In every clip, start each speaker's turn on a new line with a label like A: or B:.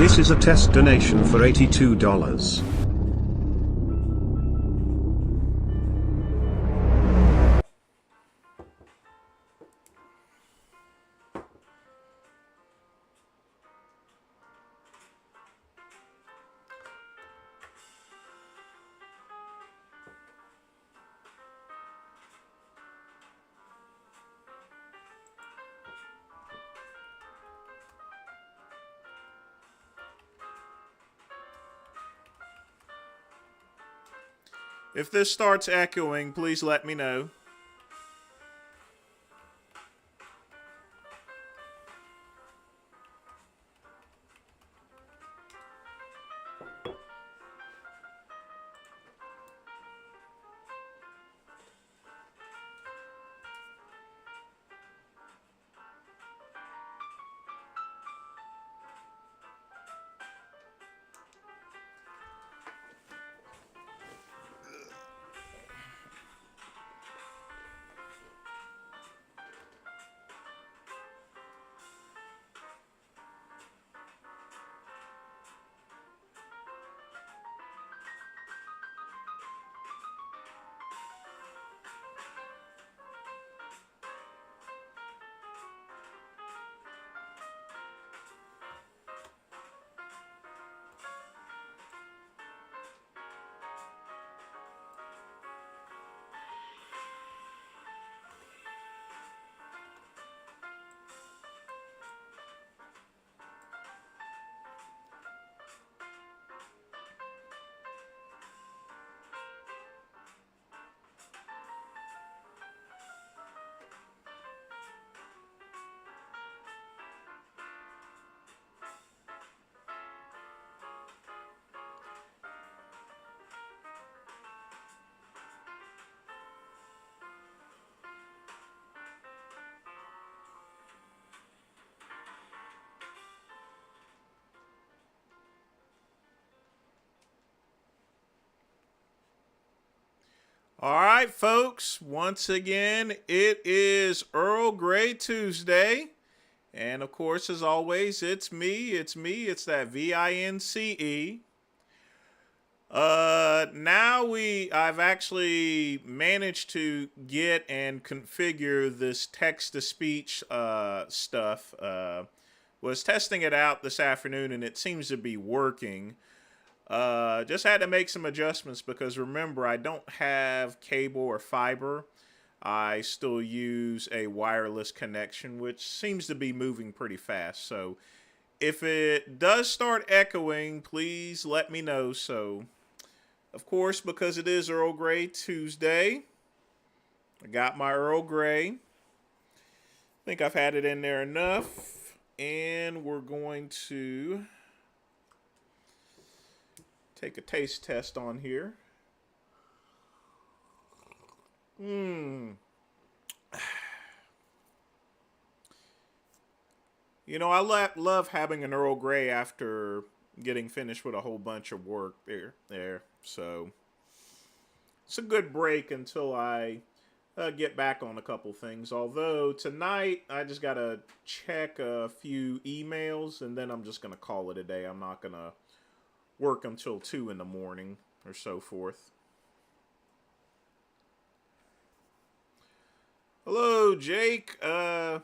A: This is a test donation for $82.
B: If this starts echoing, please let me know. All right, folks, once again, it is Earl Gray Tuesday. And of course, as always, it's me, it's that VINCE. I've actually managed to get and configure this text-to-speech stuff. Was testing it out this afternoon, and it seems to be working. Just had to make some adjustments because remember, I don't have cable or fiber. I still use a wireless connection, which seems to be moving pretty fast. So if it does start echoing, please let me know. So, of course, because it is Earl Gray Tuesday, I got my Earl Gray. I think I've had it in there enough. And we're going to take a taste test on here. You know, I love having an Earl Grey after getting finished with a whole bunch of work there. So it's a good break until I get back on a couple things. Although tonight I just got to check a few emails and then I'm just going to call it a day. I'm not going to work until 2 in the morning or so forth. Hello, Jake. I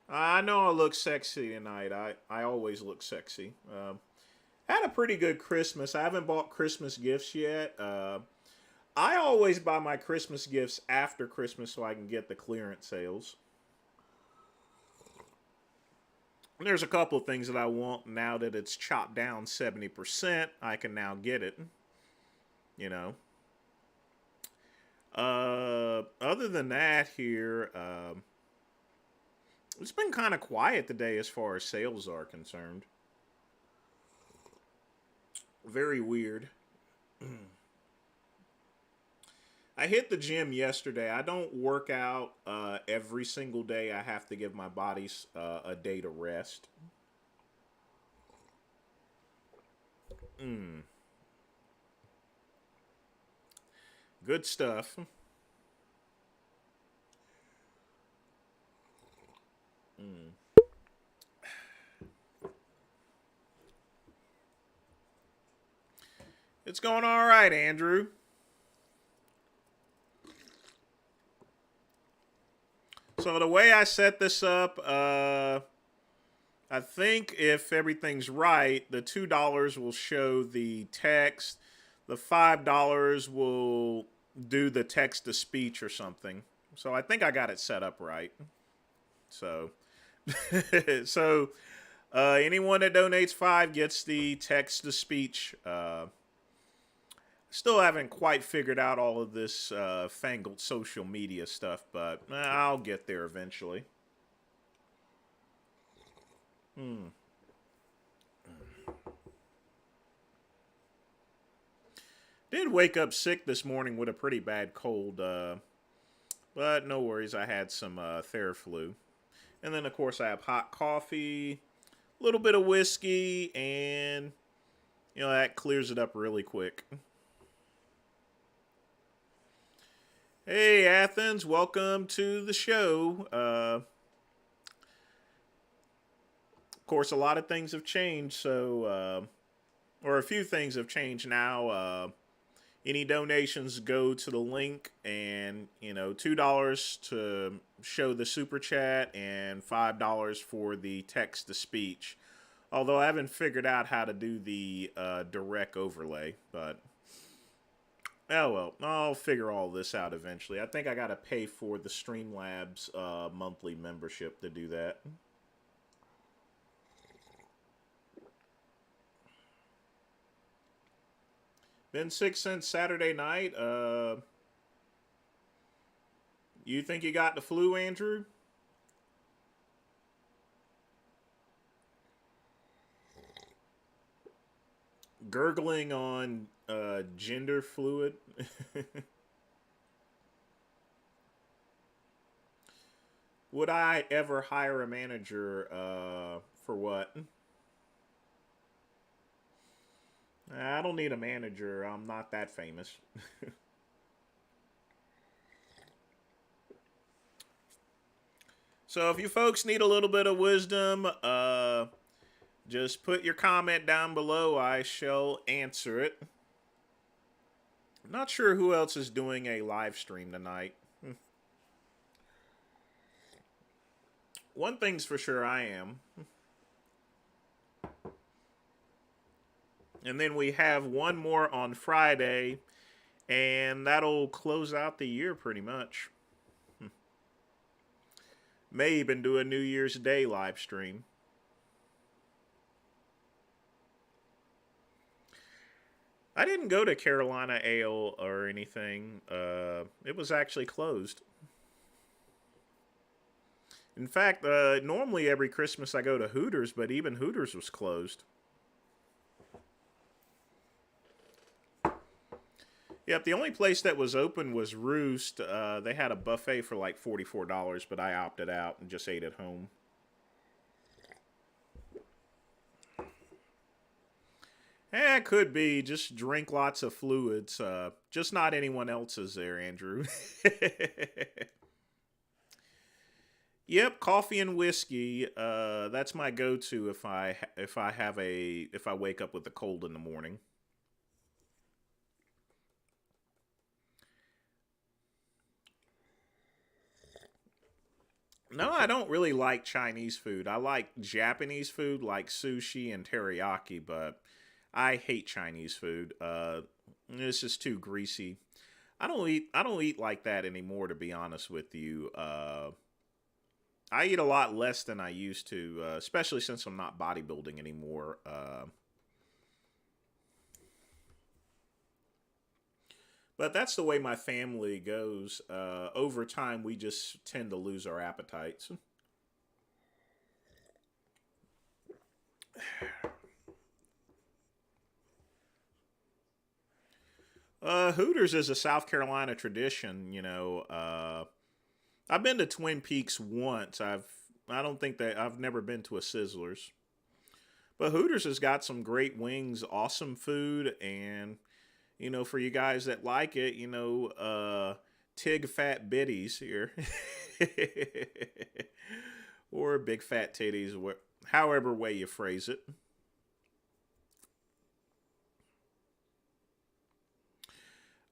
B: know I look sexy tonight. I always look sexy. Had a pretty good Christmas. I haven't bought Christmas gifts yet. I always buy my Christmas gifts after Christmas so I can get the clearance sales. There's a couple of things that I want now that it's chopped down 70%. I can now get it. You know. Other than that here, it's been kind of quiet today as far as sales are concerned. Very weird. I hit the gym yesterday. I don't work out every single day. I have to give my body a day to rest. Good stuff. It's going all right, Andrew. So the way I set this up, I think if everything's right, the $2 will show the text. The $5 will do the text to speech or something. So I think I got it set up right. So, anyone that donates $5 gets the text to speech. Still haven't quite figured out all of this fangled social media stuff, but I'll get there eventually. Did wake up sick this morning with a pretty bad cold, but no worries. I had some Theraflu. And then, of course, I have hot coffee, a little bit of whiskey, and, that clears it up really quick. Hey, Athens, welcome to the show. Of course, a lot of things have changed, so, or a few things have changed now. Any donations go to the link, and, $2 to show the super chat and $5 for the text to speech. Although I haven't figured out how to do the direct overlay, but oh well, I'll figure all this out eventually. I think I got to pay for the Streamlabs monthly membership to do that. Been sick since Saturday night. You think you got the flu, Andrew? Gurgling on gender fluid. Would I ever hire a manager for what? I don't need a manager. I'm not that famous. So if you folks need a little bit of wisdom, just put your comment down below. I shall answer it. I'm not sure who else is doing a live stream tonight. One thing's for sure, I am. And then we have one more on Friday, and that'll close out the year pretty much. May even do a New Year's Day live stream. I didn't go to Carolina Ale or anything. It was actually closed. In fact, normally every Christmas I go to Hooters, but even Hooters was closed. Yep, the only place that was open was Roost. They had a buffet for like $44, but I opted out and just ate at home. It could be. Just drink lots of fluids. Just not anyone else's there, Andrew. Yep, coffee and whiskey. That's my go-to if I wake up with a cold in the morning. No, I don't really like Chinese food. I like Japanese food like sushi and teriyaki, but I hate Chinese food. It's just too greasy. I don't eat like that anymore, to be honest with you. I eat a lot less than I used to, especially since I'm not bodybuilding anymore. But that's the way my family goes. Over time, we just tend to lose our appetites. Hooters is a South Carolina tradition, I've been to Twin Peaks once. I've never been to a Sizzlers. But Hooters has got some great wings, awesome food, and for you guys that like it, Tig Fat Bitties here. Or Big Fat Titties, however way you phrase it.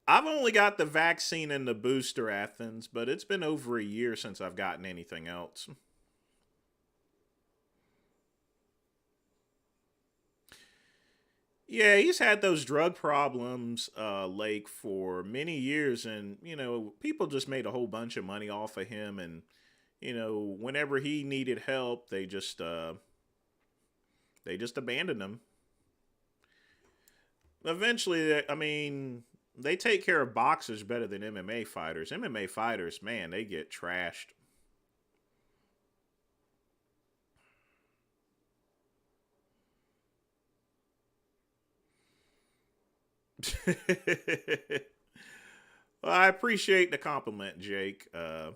B: I've only got the vaccine and the booster, Athens, but it's been over a year since I've gotten anything else. Yeah, he's had those drug problems, Lake, for many years, and people just made a whole bunch of money off of him, and whenever he needed help, they just abandoned him. Eventually, I mean, they take care of boxers better than MMA fighters. MMA fighters, man, they get trashed. Well, I appreciate the compliment, Jake. I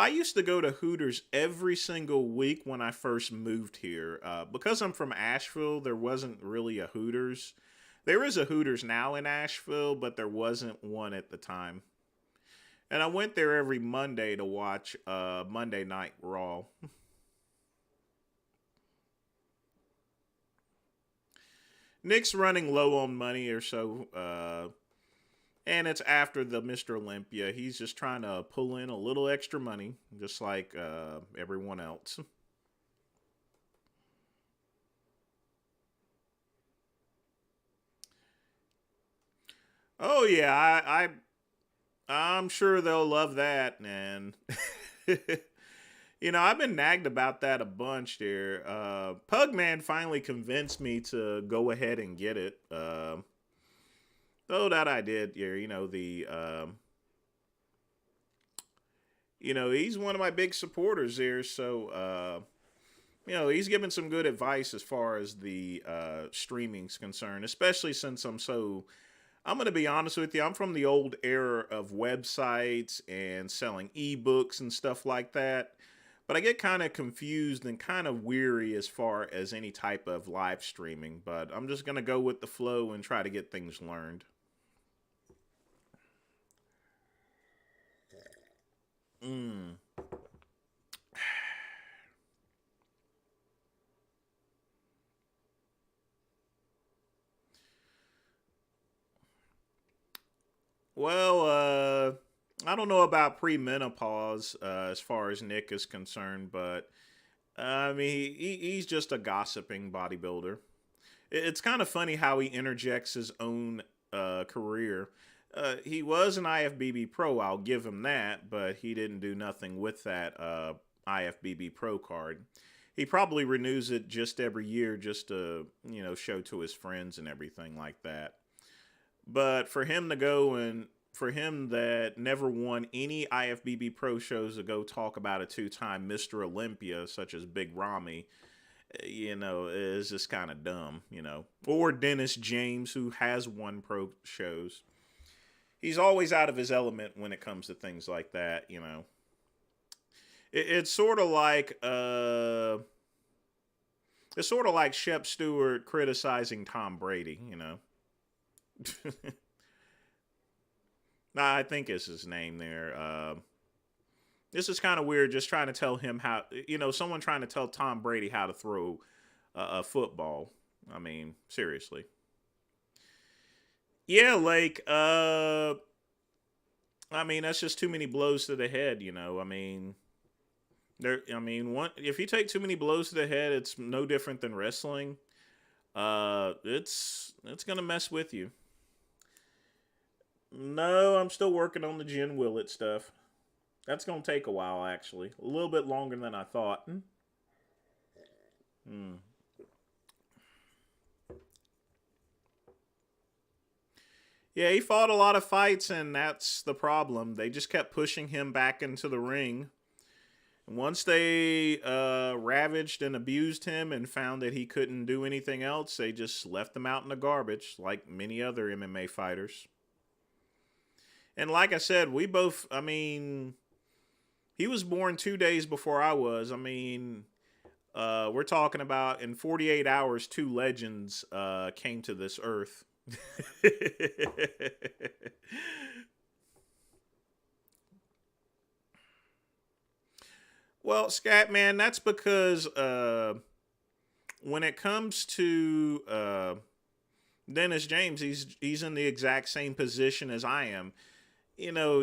B: used to go to Hooters every single week when I first moved here. Because I'm from Asheville, there wasn't really a Hooters. There is a Hooters now in Asheville, but there wasn't one at the time. And I went there every Monday to watch Monday Night Raw. Nick's running low on money or so, and it's after the Mr. Olympia. He's just trying to pull in a little extra money, just like everyone else. Oh yeah, I'm sure they'll love that, and I've been nagged about that a bunch there. Pugman finally convinced me to go ahead and get it. Oh, that I did. Yeah, he's one of my big supporters there. So, he's given some good advice as far as the streaming's concerned, especially since I'm going to be honest with you. I'm from the old era of websites and selling ebooks and stuff like that. But I get kind of confused and kind of weary as far as any type of live streaming. But I'm just going to go with the flow and try to get things learned. Mm. Well, I don't know about premenopause as far as Nick is concerned, but I mean, he's just a gossiping bodybuilder. It's kind of funny how he interjects his own career. He was an IFBB pro, I'll give him that, but he didn't do nothing with that IFBB pro card. He probably renews it just every year just to, show to his friends and everything like that. But for him that never won any IFBB pro shows to go talk about a two-time Mr. Olympia, such as Big Ramy, is just kind of dumb. Or Dennis James, who has won pro shows. He's always out of his element when it comes to things like that. It's sort of like Shep Stewart criticizing Tom Brady. Nah, I think it's his name there. This is kind of weird, just trying to tell him someone trying to tell Tom Brady how to throw a football. I mean, seriously. Yeah, like, I mean, that's just too many blows to the head. I mean, if you take too many blows to the head, it's no different than wrestling. It's gonna mess with you. No, I'm still working on the Jen Willett stuff. That's gonna take a while, actually, a little bit longer than I thought. Hmm. Yeah, he fought a lot of fights, and that's the problem. They just kept pushing him back into the ring. Once they ravaged and abused him and found that he couldn't do anything else, they just left him out in the garbage, like many other MMA fighters. And like I said, I mean, he was born 2 days before I was. I mean, we're talking about in 48 hours, two legends came to this earth. Well, Scatman, that's because when it comes to Dennis James, he's in the exact same position as I am. You know,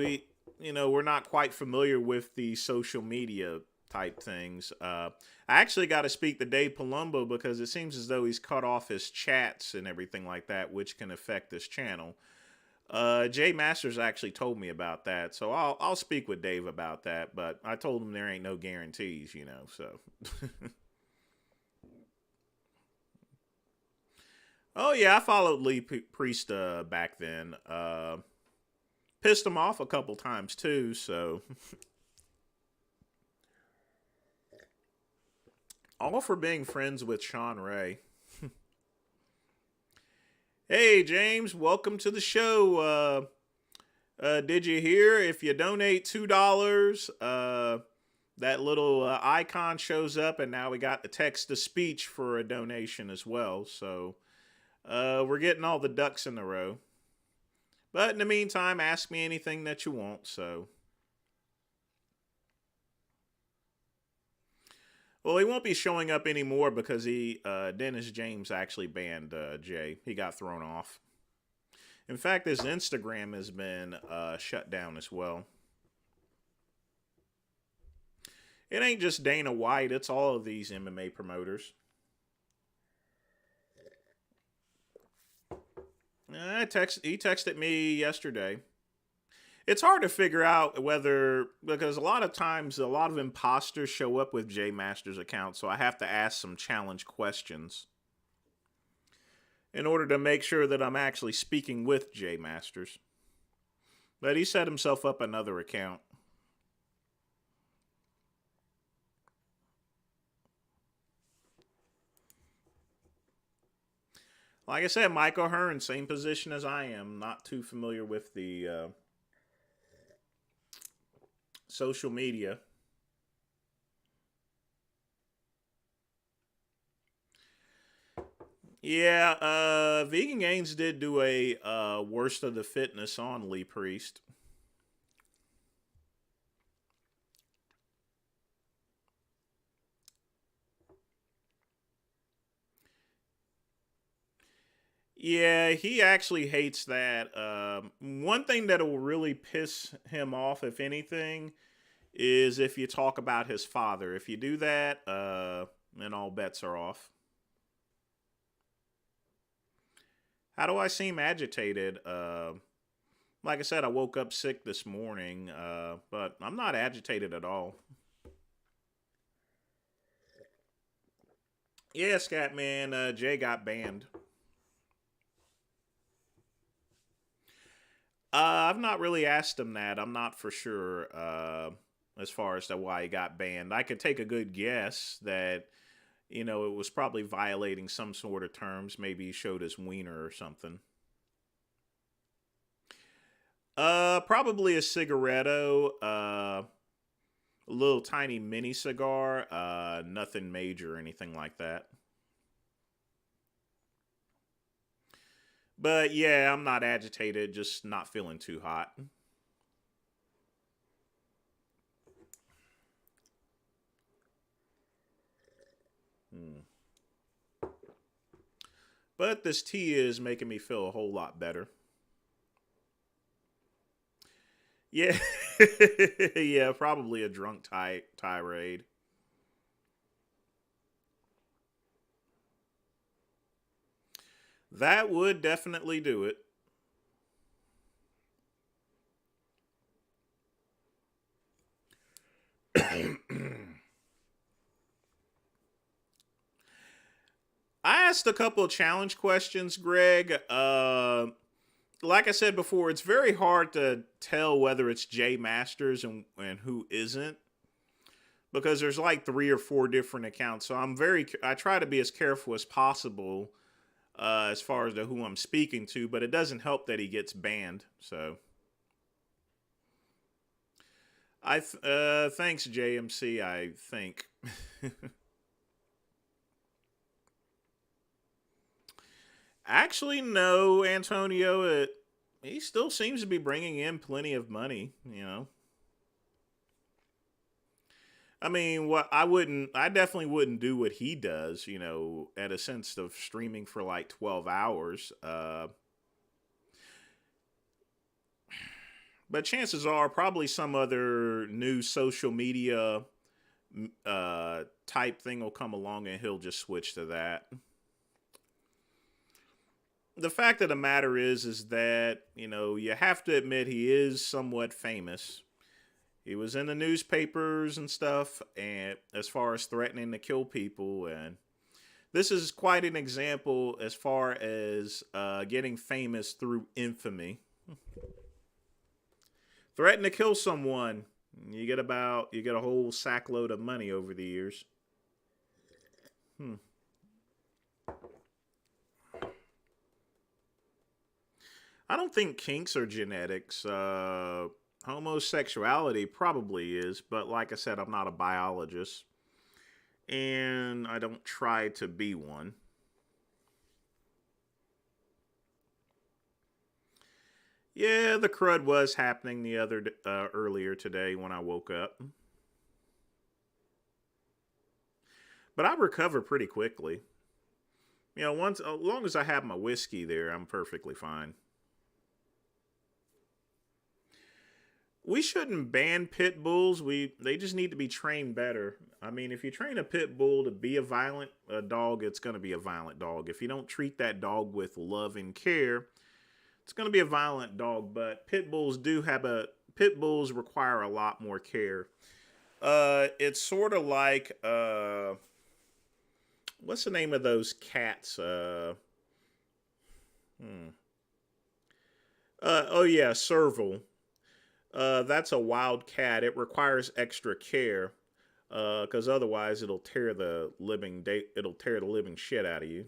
B: we're not quite familiar with the social media type things. I actually got to speak to Dave Palumbo because it seems as though he's cut off his chats and everything like that, which can affect this channel. Jay Masters actually told me about that, so I'll speak with Dave about that. But I told him there ain't no guarantees, so. Oh yeah, I followed Lee Priest back then. Pissed him off a couple times too, so. All for being friends with Sean Ray. Hey, James, welcome to the show. Did you hear? If you donate $2, that little icon shows up, and now we got the text-to-speech for a donation as well. So we're getting all the ducks in a row. But in the meantime, ask me anything that you want, so. Well, he won't be showing up anymore because Dennis James actually banned Jay. He got thrown off. In fact, his Instagram has been shut down as well. It ain't just Dana White. It's all of these MMA promoters. He texted me yesterday. It's hard to figure out whether, because a lot of times a lot of imposters show up with Jay Masters' account, so I have to ask some challenge questions in order to make sure that I'm actually speaking with Jay Masters. But he set himself up another account. Like I said, Michael Hearn, same position as I am. Not too familiar with the social media. Yeah, Vegan Gains did do a worst of the fitness on Lee Priest. Yeah, he actually hates that. One thing that will really piss him off, if anything, is if you talk about his father. If you do that, then all bets are off. How do I seem agitated? Like I said, I woke up sick this morning, but I'm not agitated at all. Yeah, Scatman, Jay got banned. I've not really asked him that. I'm not for sure as far as to why he got banned. I could take a good guess that, it was probably violating some sort of terms. Maybe he showed his wiener or something. Probably a cigaretto, a little tiny mini cigar, nothing major or anything like that. But yeah, I'm not agitated, just not feeling too hot. But this tea is making me feel a whole lot better. Yeah, yeah, probably a drunk tirade. That would definitely do it. I asked a couple of challenge questions, Greg. Like I said before, it's very hard to tell whether it's Jay Masters and who isn't, because there's like 3 or 4 different accounts. So I try to be as careful as possible as far as to who I'm speaking to, but it doesn't help that he gets banned. So thanks JMC, I think. Actually, no, Antonio. He still seems to be bringing in plenty of money, I mean, I definitely wouldn't do what he does, you know, at a sense of streaming for like 12 hours. But chances are probably some other new social media type thing will come along and he'll just switch to that. The fact of the matter is that, you know, you have to admit he is somewhat famous. He was in the newspapers and stuff, and as far as threatening to kill people, and this is quite an example as far as getting famous through infamy. Threaten to kill someone, you get a whole sackload of money over the years. I don't think kinks are genetics. Homosexuality probably is, but like I said, I'm not a biologist, and I don't try to be one. Yeah, the crud was happening earlier today when I woke up, but I recover pretty quickly. You know, once as long as I have my whiskey there, I'm perfectly fine. We shouldn't ban pit bulls. They just need to be trained better. I mean, if you train a pit bull to be a violent dog, it's going to be a violent dog. If you don't treat that dog with love and care, it's going to be a violent dog. But pit bulls require a lot more care. It's sort of like what's the name of those cats? Oh yeah, Serval. That's a wild cat. It requires extra care, because otherwise it'll tear the living shit out of you.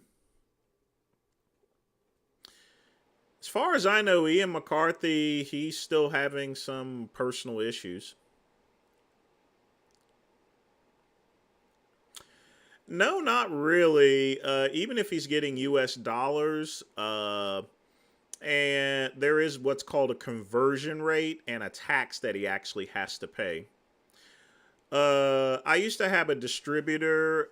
B: As far as I know, Ian McCarthy, he's still having some personal issues. No, not really. Even if he's getting U.S. dollars, and there is what's called a conversion rate and a tax that he actually has to pay. I used to have a distributor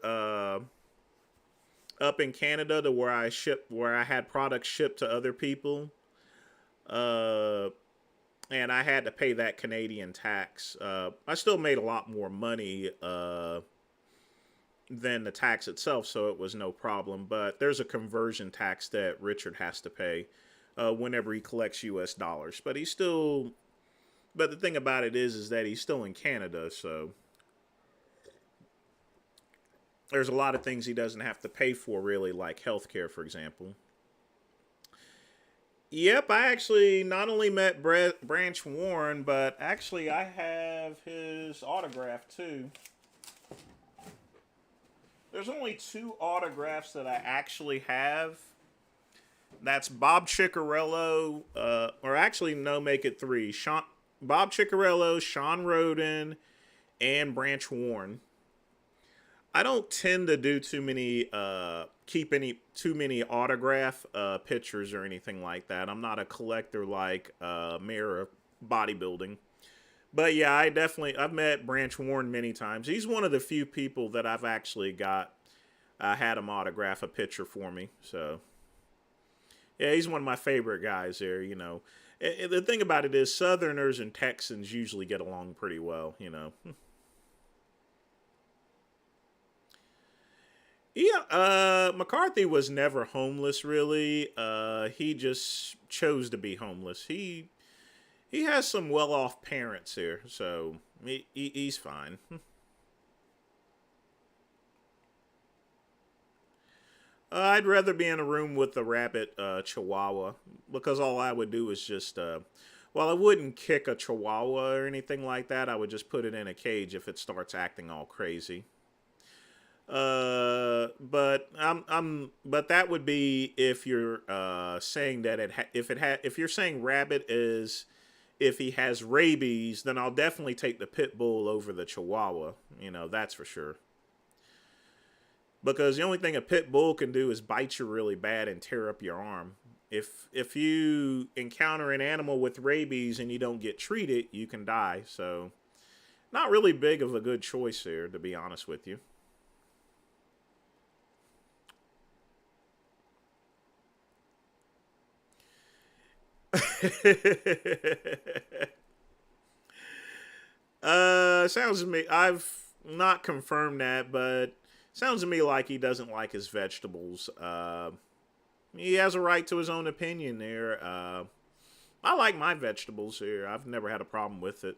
B: up in Canada to where I had products shipped to other people, and I had to pay that Canadian tax. I still made a lot more money than the tax itself, so it was no problem. But there's a conversion tax that Richard has to pay whenever he collects U.S. dollars. But the thing about it is that he's still in Canada, so there's a lot of things he doesn't have to pay for, really, like healthcare, for example. Yep, I actually not only met Branch Warren, but actually I have his autograph too. There's only 2 autographs that I actually have. That's Bob Ciccarello, or actually, no, make it 3. Bob Ciccarello, Sean Roden, and Branch Warren. I don't tend to do too many autograph pictures or anything like that. I'm not a collector like Mayor of Bodybuilding. But yeah, I've met Branch Warren many times. He's one of the few people that I've actually had him autograph a picture for me. So yeah, he's one of my favorite guys there, you know. The thing about it is Southerners and Texans usually get along pretty well, you know. Yeah, McCarthy was never homeless, really. He just chose to be homeless. He has some well-off parents here, so he's fine. I'd rather be in a room with a rabbit chihuahua, because all I would do is just, well, I wouldn't kick a chihuahua or anything like that. I would just put it in a cage if it starts acting all crazy. But that would be if you're saying that if you're saying rabbit is if he has rabies, then I'll definitely take the pit bull over the chihuahua. You know, that's for sure. Because the only thing a pit bull can do is bite you really bad and tear up your arm. If you encounter an animal with rabies and you don't get treated, you can die. So Not really big of a good choice here, to be honest with you. Sounds to me, I've not confirmed that, but sounds to me like he doesn't like his vegetables. He has a right to his own opinion there. I like my vegetables here. I've never had a problem with it.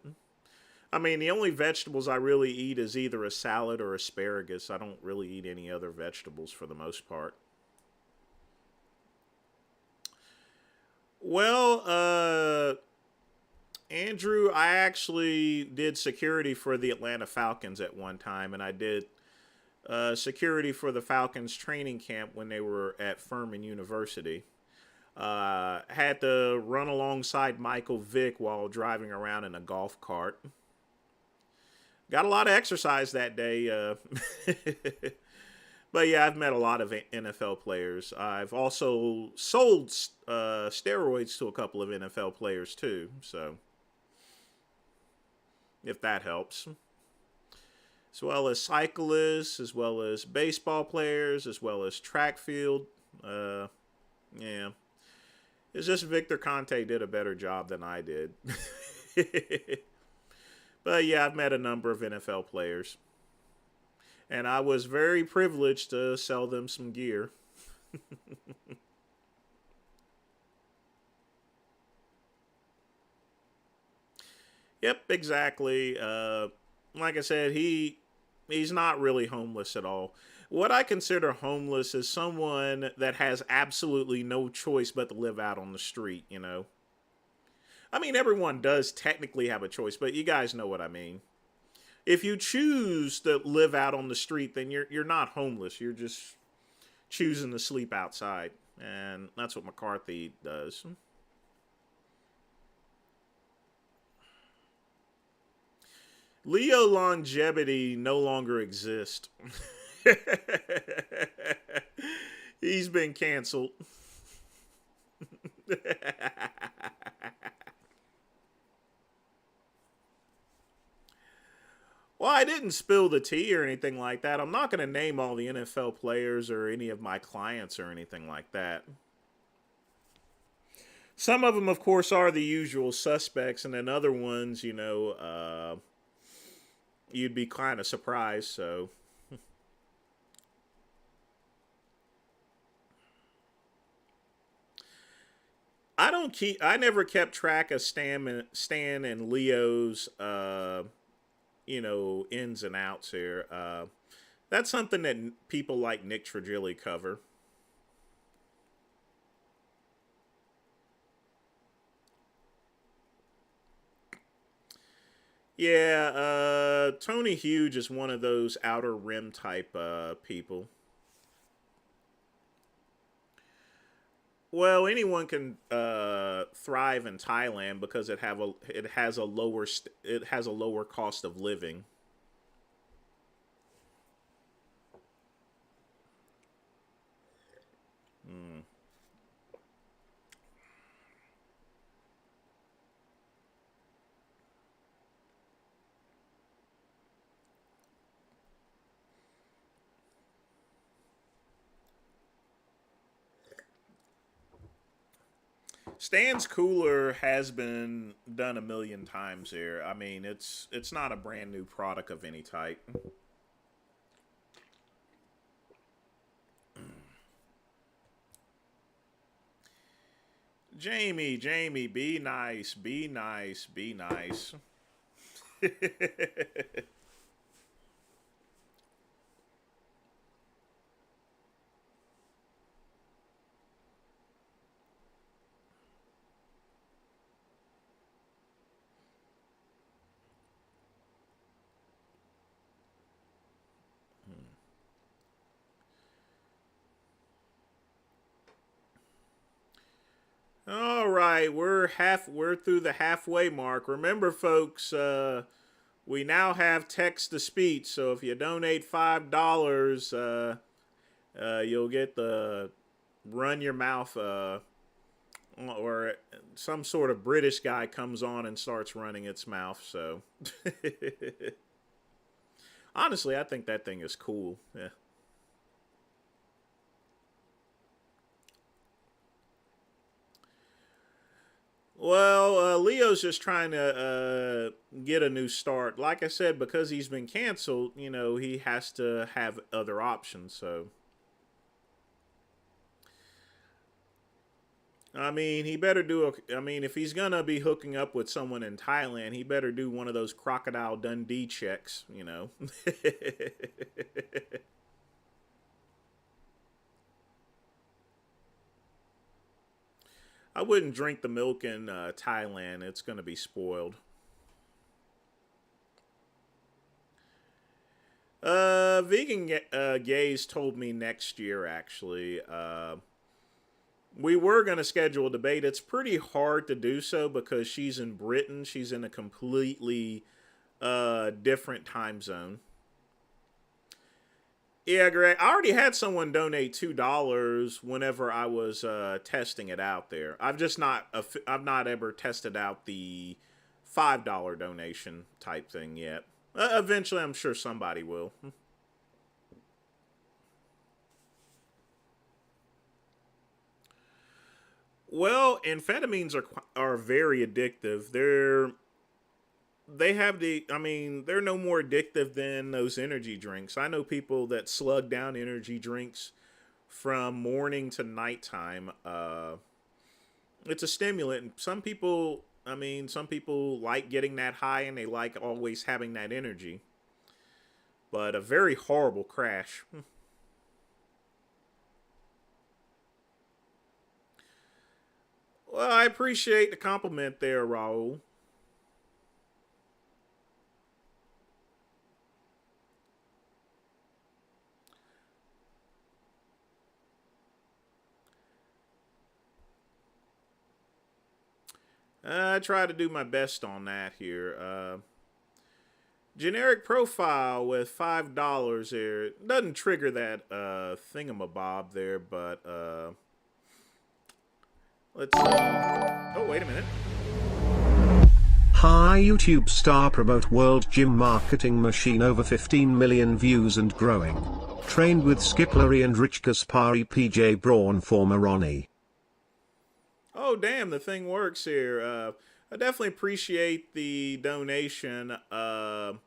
B: I mean, the only vegetables I really eat is either a salad or asparagus. I don't really eat any other vegetables for the most part. Well, Andrew, I actually did security for the Atlanta Falcons at one time, and I did security for the Falcons training camp when they were at Furman University. Had to run alongside Michael Vick while driving around in a golf cart. Got a lot of exercise that day. But yeah, I've met a lot of NFL players. I've also sold steroids to a couple of NFL players too. So, if that helps. As well as cyclists, as well as baseball players, as well as track field. Yeah. It's just Victor Conte did a better job than I did. But yeah, I've met a number of NFL players. And I was very privileged to sell them some gear. Yep, exactly. Like I said, he's not really homeless at all. What I consider homeless is someone that has absolutely no choice but to live out on the street, you know. I mean, everyone does technically have a choice, but you guys know what I mean. If you choose to live out on the street, then you're not homeless. You're just choosing to sleep outside. And that's what McCarthy does. Leo longevity no longer exists. He's been canceled. Well, I didn't spill the tea or anything like that. I'm not going to name all the NFL players or any of my clients or anything like that. Some of them, of course, are the usual suspects, and then other ones, you'd be kind of surprised, so. I never kept track of Stan and Leo's, ins and outs here. That's something that people like Nick Trigilli cover. Yeah, Tony Hughes is one of those outer rim type people. Well, anyone can thrive in Thailand because it has a lower cost of living. Mm. Stan's cooler has been done a million times here. I mean, it's not a brand new product of any type. Jamie, be nice, be nice, be nice. All right, we're through the halfway mark. Remember, folks, we now have text to speech. So if you donate $5, you'll get the run your mouth or some sort of British guy comes on and starts running its mouth. So honestly, I think that thing is cool. Yeah. Well, Leo's just trying to get a new start. Like I said, because he's been canceled, you know, he has to have other options. So, I mean, he better do I mean, if he's gonna be hooking up with someone in Thailand, he better do one of those Crocodile Dundee checks, you know. I wouldn't drink the milk in Thailand. It's gonna be spoiled. Vegan gays told me next year, actually. We were going to schedule a debate. It's pretty hard to do so because she's in Britain. She's in a completely different time zone. Yeah, Greg. I already had someone donate $2 whenever I was testing it out there. I've not ever tested out the $5 donation type thing yet. Eventually, I'm sure somebody will. Well, amphetamines are very addictive. They have I mean, they're no more addictive than those energy drinks. I know people that slug down energy drinks from morning to nighttime. It's a stimulant. And some people like getting that high and they like always having that energy. But a very horrible crash. Well, I appreciate the compliment there, Raul. I try to do my best on that here. Generic profile with $5 there doesn't trigger that thingamabob there, but let's see. Oh, wait a minute.
A: Hi YouTube star promote World Gym Marketing Machine, over 15 million views and growing. Trained with Skip Lorre and Rich Gaspari, PJ Braun, former Ronnie.
B: Oh, damn, the thing works here. I definitely appreciate the donation. I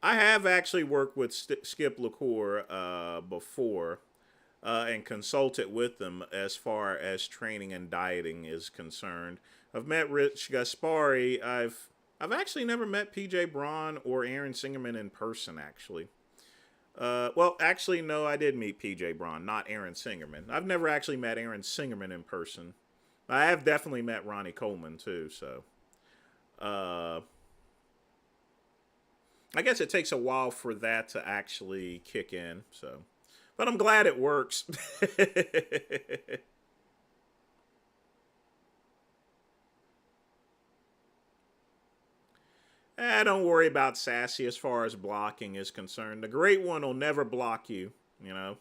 B: have actually worked with Skip LaCour before and consulted with them as far as training and dieting is concerned. I've met Rich Gaspari. I've actually never met PJ Braun or Aaron Singerman in person, actually. Well, actually, no, I did meet PJ Braun, not Aaron Singerman. I've never actually met Aaron Singerman in person. I have definitely met Ronnie Coleman, too, so. I guess it takes a while for that to actually kick in, so. But I'm glad it works. Don't worry about Sassy as far as blocking is concerned. The Great One will never block you, you know.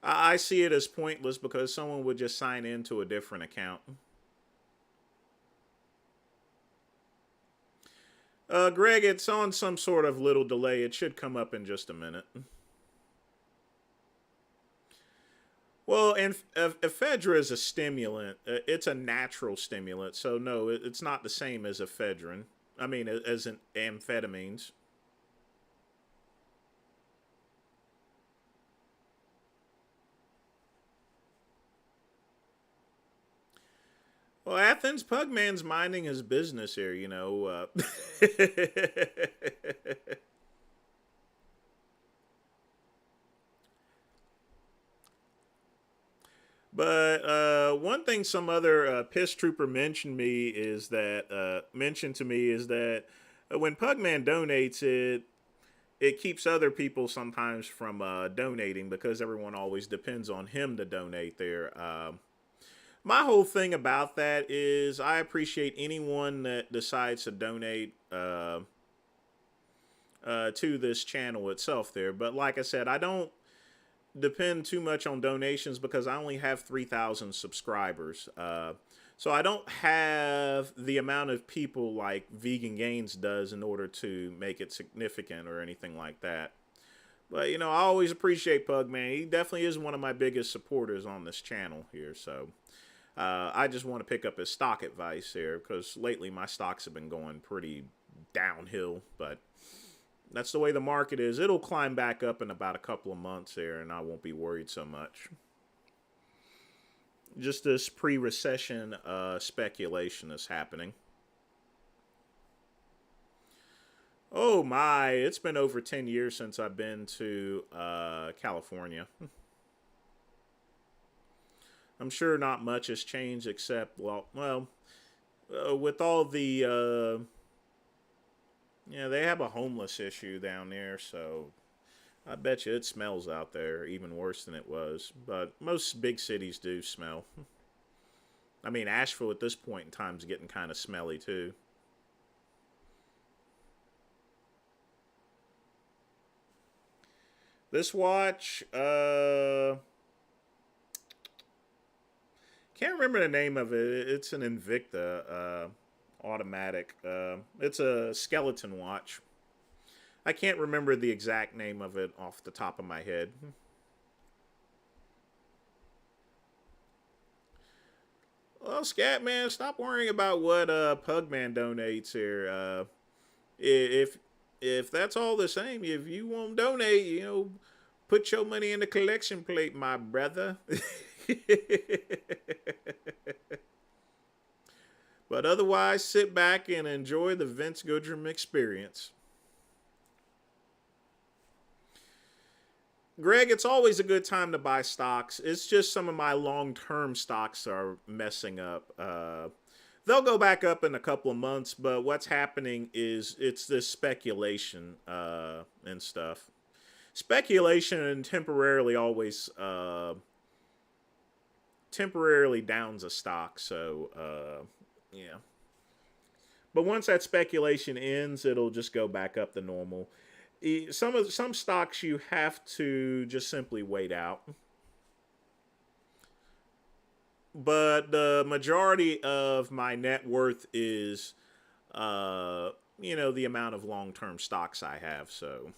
B: I see it as pointless because someone would just sign into a different account. Greg, it's on some sort of little delay. It should come up in just a minute. Well, and ephedra is a stimulant. It's a natural stimulant, so no, it's not the same as ephedrine. I mean, as in amphetamines. Well, Athens Pugman's minding his business here, you know. But one thing some other piss trooper mentioned to me is that when Pugman donates it keeps other people sometimes from donating because everyone always depends on him to donate there. My whole thing about that is I appreciate anyone that decides to donate to this channel itself there. But like I said, I don't depend too much on donations because I only have 3,000 subscribers. So I don't have the amount of people like Vegan Gains does in order to make it significant or anything like that. But, you know, I always appreciate Pugman. He definitely is one of my biggest supporters on this channel here. So I just want to pick up his stock advice here because lately my stocks have been going pretty downhill. But that's the way the market is. It'll climb back up in about a couple of months here, and I won't be worried so much. Just this pre-recession speculation is happening. Oh my, it's been over 10 years since I've been to California. I'm sure not much has changed except, with all the, they have a homeless issue down there, so I bet you it smells out there even worse than it was. But most big cities do smell. I mean, Asheville at this point in time is getting kind of smelly too. This watch, can't remember the name of it. It's an Invicta automatic. It's a skeleton watch. I can't remember the exact name of it off the top of my head. Well, Scatman, stop worrying about what Pugman donates here. If that's all the same, if you won't donate, you know, put your money in the collection plate, my brother. But otherwise, sit back and enjoy the Vince Goodrum experience. Greg, it's always a good time to buy stocks. It's just some of my long-term stocks are messing up. They'll go back up in a couple of months, but what's happening is it's this speculation and stuff. Speculation temporarily always temporarily downs a stock, so yeah. But once that speculation ends, it'll just go back up to normal. Some stocks you have to just simply wait out. But the majority of my net worth is, the amount of long-term stocks I have. So,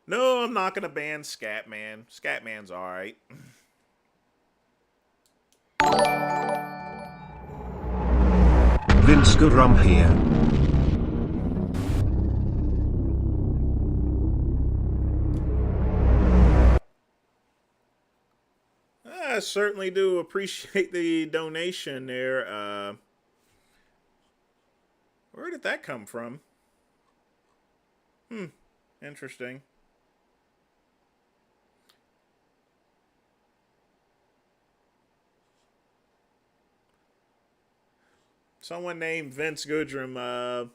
B: no, I'm not gonna ban Scatman. Scatman's all right.
A: Vince Goodrum here.
B: I certainly do appreciate the donation there. Where did that come from? Interesting. Someone named Vince Goodrum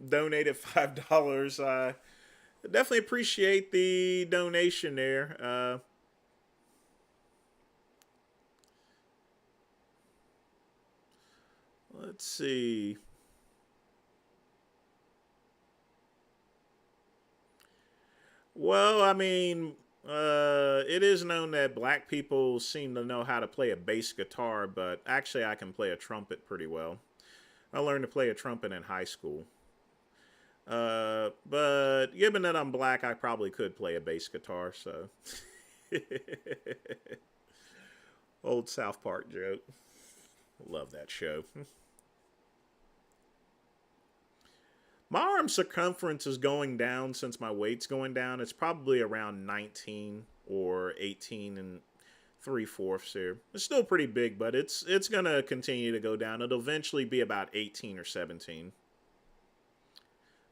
B: donated $5. I definitely appreciate the donation there. Let's see. Well, I mean, it is known that black people seem to know how to play a bass guitar, but actually I can play a trumpet pretty well. I learned to play a trumpet in high school. But given that I'm black, I probably could play a bass guitar, so. Old South Park joke. Love that show. My arm circumference is going down since my weight's going down. It's probably around 19 or 18 and 3/4 here. It's still pretty big, but it's going to continue to go down. It'll eventually be about 18 or 17.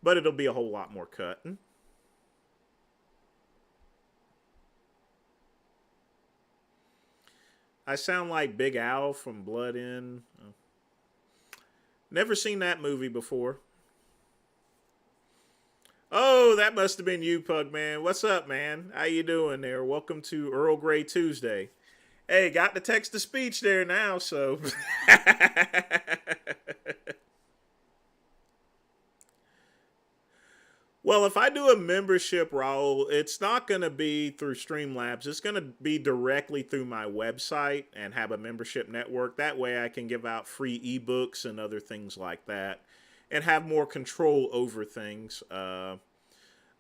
B: But it'll be a whole lot more cut. I sound like Big Al from Blood In. Never seen that movie before. Oh, that must have been you, Pugman. What's up, man? How you doing there? Welcome to Earl Gray Tuesday. Hey, got the text-to-speech there now, so. Well, if I do a membership, Raul, it's not going to be through Streamlabs. It's going to be directly through my website and have a membership network. That way I can give out free ebooks and other things like that and have more control over things. A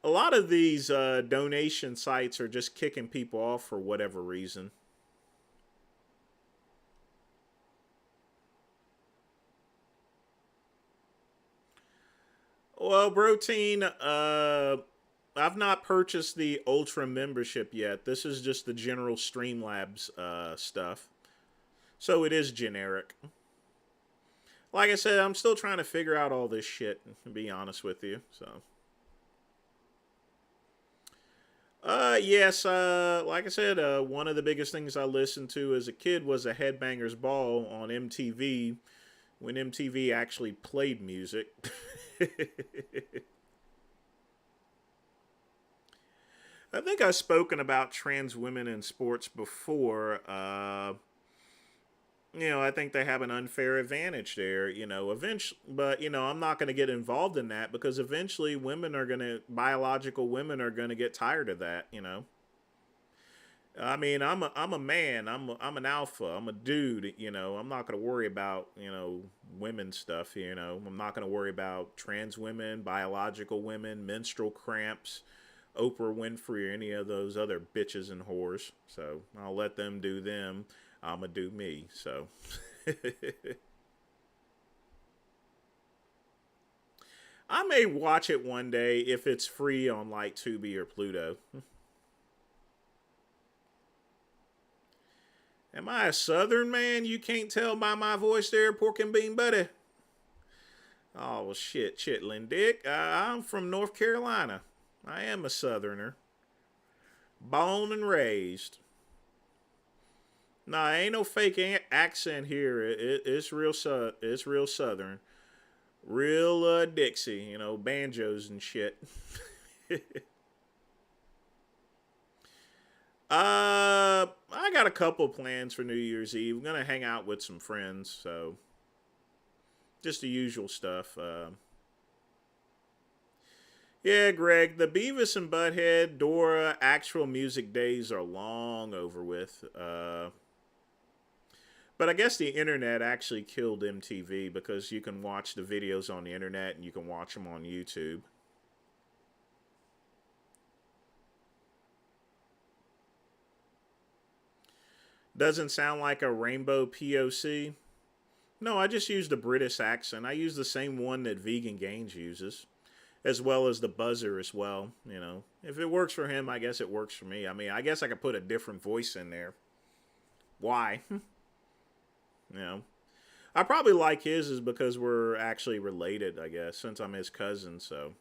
B: lot of these donation sites are just kicking people off for whatever reason. Well, Protein, I've not purchased the Ultra membership yet. This is just the general Streamlabs stuff. So it is generic. Like I said, I'm still trying to figure out all this shit, to be honest with you. So, yes, like I said, one of the biggest things I listened to as a kid was a Headbangers Ball on MTV when MTV actually played music. I think I've spoken about trans women in sports before. I think they have an unfair advantage there, eventually, but, I'm not going to get involved in that because eventually biological women are going to get tired of that. I mean, I'm a man, I'm an alpha, I'm a dude, I'm not going to worry about, women stuff, I'm not going to worry about trans women, biological women, menstrual cramps, Oprah Winfrey, or any of those other bitches and whores. So I'll let them do them. I'm going to do me. So I may watch it one day if it's free on like Tubi or Pluto. Am I a Southern man? You can't tell by my voice there, pork and bean buddy. Oh, well, shit, chitlin' dick. I'm from North Carolina. I am a Southerner. Born and raised. Nah, ain't no fake accent here. It's real Southern. Real Dixie, banjos and shit. I got a couple plans for New Year's Eve. I'm gonna hang out with some friends, so just the usual stuff. Yeah, Greg, the Beavis and Butthead, Dora, actual music days are long over with. But I guess the internet actually killed MTV because you can watch the videos on the internet and you can watch them on YouTube. Doesn't sound like a rainbow POC. No, I just used a British accent. I use the same one that Vegan Gains uses, as well as the buzzer as well. If it works for him, I guess it works for me. I mean, I guess I could put a different voice in there. Why? I probably like his is because we're actually related, I guess, since I'm his cousin, so.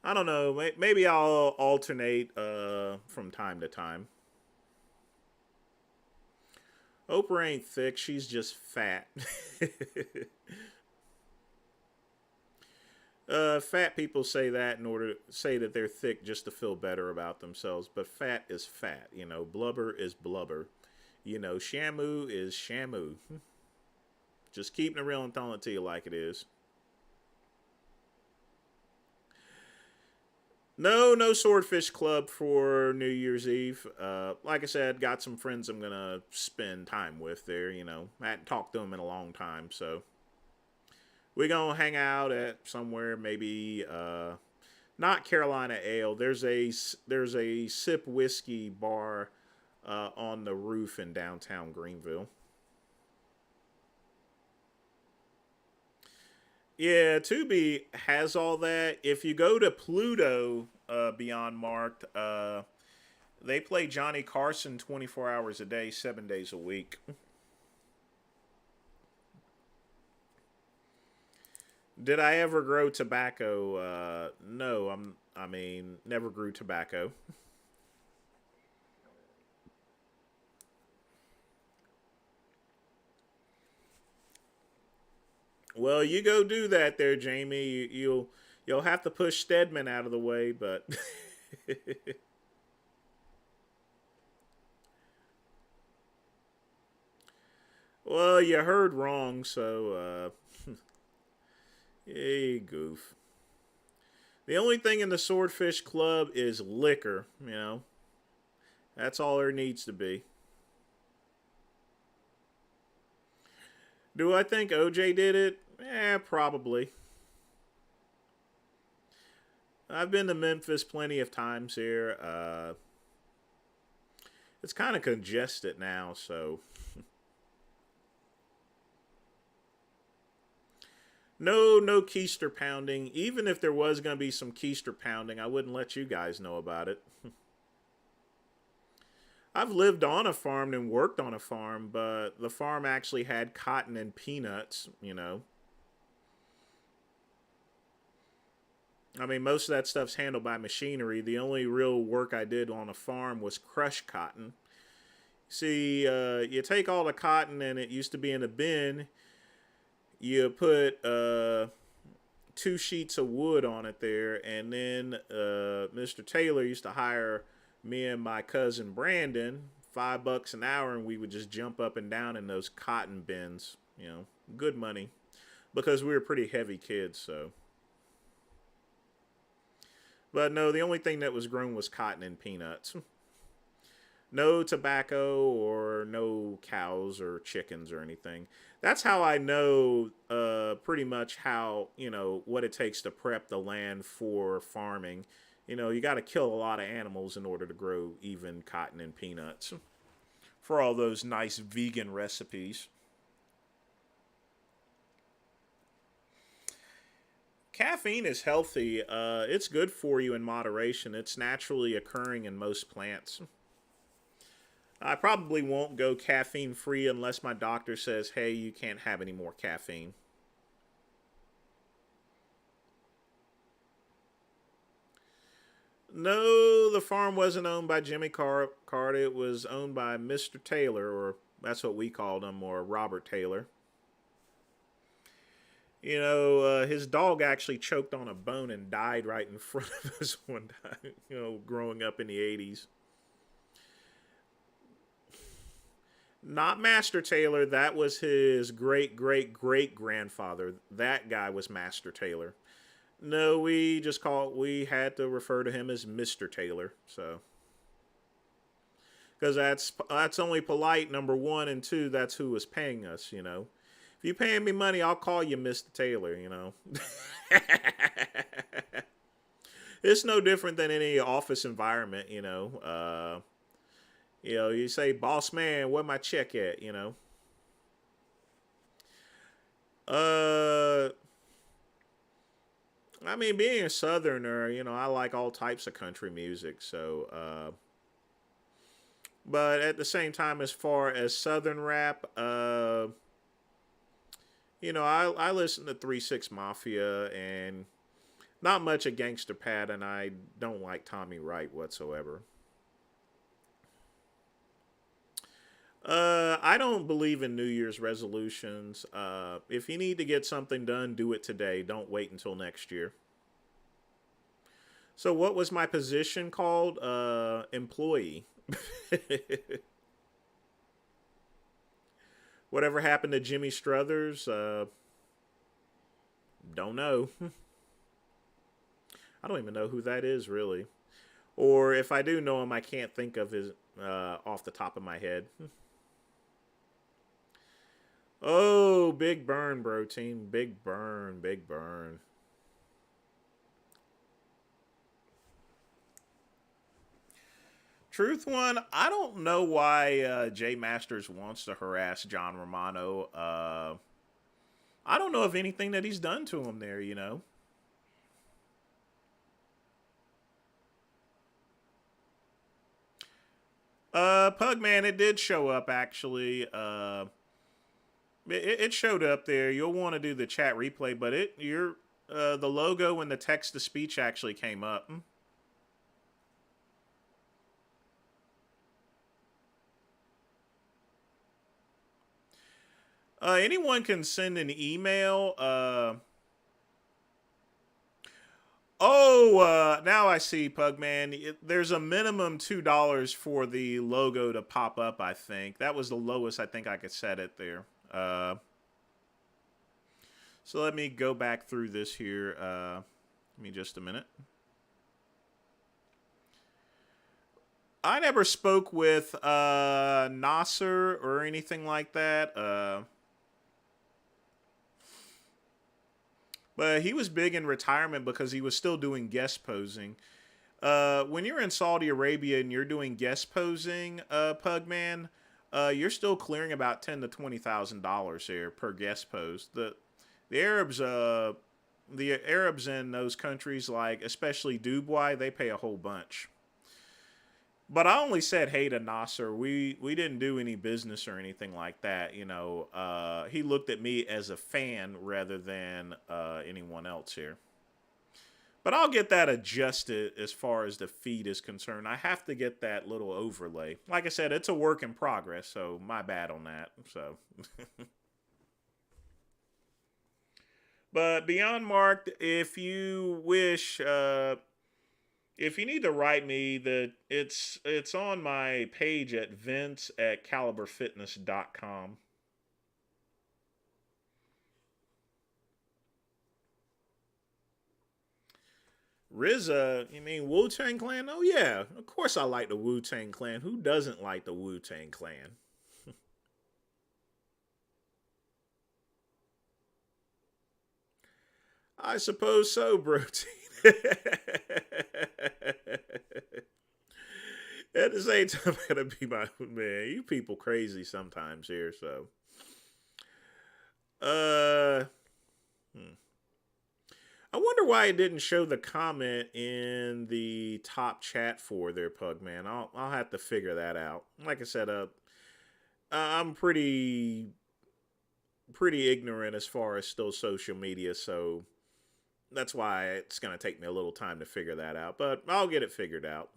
B: I don't know. Maybe I'll alternate from time to time. Oprah ain't thick. She's just fat. Fat people say that in order to say that they're thick just to feel better about themselves. But fat is fat. Blubber is blubber. Shamu is shamu. Just keeping it real and telling it to you like it is. No Swordfish Club for New Year's Eve. Like I said, got some friends I'm going to spend time with there, I hadn't talked to them in a long time, so. We're going to hang out at somewhere, maybe, not Carolina Ale. There's a Sip Whiskey bar on the roof in downtown Greenville. Yeah, Tubi has all that. If you go to Pluto, Beyond Marked, they play Johnny Carson 24 hours a day, 7 days a week. Did I ever grow tobacco? No, never grew tobacco. Well, you go do that there, Jamie. You'll have to push Stedman out of the way, but well, you heard wrong, so Hey, goof. The only thing in the Swordfish Club is liquor, you know. That's all there needs to be. Do I think OJ did it? Probably. I've been to Memphis plenty of times here. It's kind of congested now, so. No keister pounding. Even if there was going to be some keister pounding, I wouldn't let you guys know about it. I've lived on a farm and worked on a farm, but the farm actually had cotton and peanuts, you know. I mean, most of that stuff's handled by machinery. The only real work I did on a farm was crush cotton. See, you take all the cotton, and it used to be in a bin. You put 2 sheets of wood on it there, and then Mr. Taylor used to hire me and my cousin Brandon $5 an hour, and we would just jump up and down in those cotton bins. You know, good money, because we were pretty heavy kids, so. But no, the only thing that was grown was cotton and peanuts. No tobacco or no cows or chickens or anything. That's how I know pretty much how, you know, what it takes to prep the land for farming. You know, you got to kill a lot of animals in order to grow even cotton and peanuts for all those nice vegan recipes. Caffeine is healthy. It's good for you in moderation. It's naturally occurring in most plants. I probably won't go caffeine free unless my doctor says, hey, you can't have any more caffeine. No, the farm wasn't owned by Jimmy Carter. It was owned by Mr. Taylor, or that's what we called him, or Robert Taylor. You know, his dog actually choked on a bone and died right in front of us one time, you know, growing up in the 80s. Not Master Taylor. That was his great-great-great-grandfather. That guy was Master Taylor. No, we had to refer to him as Mr. Taylor, so. Because that's only polite, number one, and two, that's who was paying us, you know. If you're paying me money, I'll call you Mr. Taylor, you know. It's no different than any office environment, you know. You know, you say, boss man, where my check at, you know. I mean, being a Southerner, you know, I like all types of country music, so, but at the same time, as far as Southern rap, you know, I listen to 3-6 Mafia and not much of Gangsta Pat, and I don't like Tommy Wright whatsoever. I don't believe in New Year's resolutions. If you need to get something done, do it today. Don't wait until next year. So what was my position called? Employee. Whatever happened to Jimmy Struthers? Don't know. I don't even know who that is, really. Or if I do know him, I can't think of his off the top of my head. Oh, big burn, bro team. Big burn, big burn. Truth one, I don't know why Jay Masters wants to harass John Romano. I don't know of anything that he's done to him there, you know. Pugman, it did show up, actually. It showed up there. You'll want to do the chat replay, but the logo and the text-to-speech actually came up. Anyone can send an email. Now I see, Pugman. There's a minimum $2 for the logo to pop up, I think. That was the lowest I think I could set it there. So let me go back through this here. Give me just a minute. I never spoke with Nasser or anything like that. But he was big in retirement because he was still doing guest posing. When you're in Saudi Arabia and you're doing guest posing, Pugman, you're still clearing about $10,000 to $20,000 here per guest pose. The Arabs in those countries, like especially Dubai, they pay a whole bunch. But I only said hey to Nasser. We didn't do any business or anything like that. You know, he looked at me as a fan rather than anyone else here. But I'll get that adjusted as far as the feed is concerned. I have to get that little overlay. Like I said, it's a work in progress, so my bad on that. So, but beyond Mark, if you wish. If you need to write me, it's on my page at vince@caliberfitness.com. RZA, you mean Wu-Tang Clan? Oh yeah, of course I like the Wu-Tang Clan. Who doesn't like the Wu-Tang Clan? I suppose so, bro. At the same time, I gotta be my man. You people crazy sometimes here, so. I wonder why it didn't show the comment in the top chat for their Pug Man. I'll have to figure that out. Like I said, I'm pretty ignorant as far as still social media, so that's why it's gonna take me a little time to figure that out. But I'll get it figured out.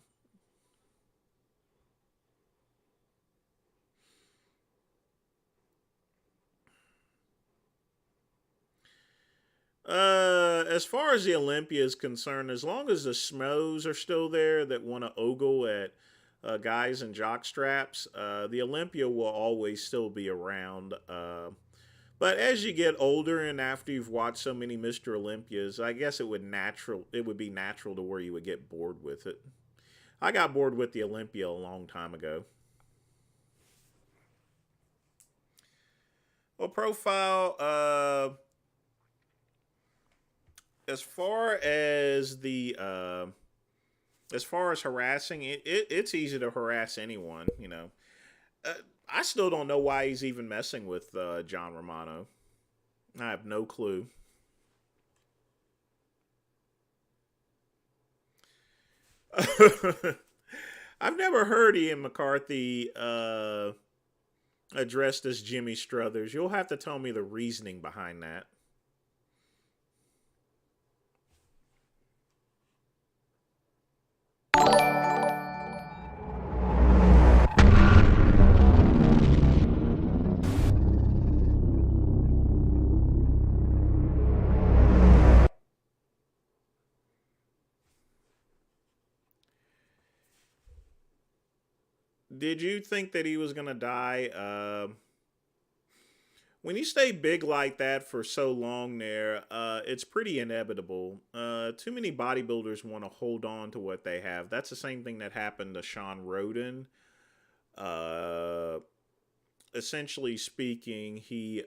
B: As far as the Olympia is concerned, as long as the Smos are still there that want to ogle at guys in jock straps, the Olympia will always still be around. But as you get older and after you've watched so many Mr. Olympias, I guess it would be natural to where you would get bored with it. I got bored with the Olympia a long time ago. Well, profile, as far as harassing, it's easy to harass anyone, you know. I still don't know why he's even messing with John Romano. I have no clue. I've never heard Ian McCarthy addressed as Jimmy Struthers. You'll have to tell me the reasoning behind that. Did you think that he was going to die? When you stay big like that for so long there, it's pretty inevitable. Too many bodybuilders want to hold on to what they have. That's the same thing that happened to Sean Roden. Essentially speaking, he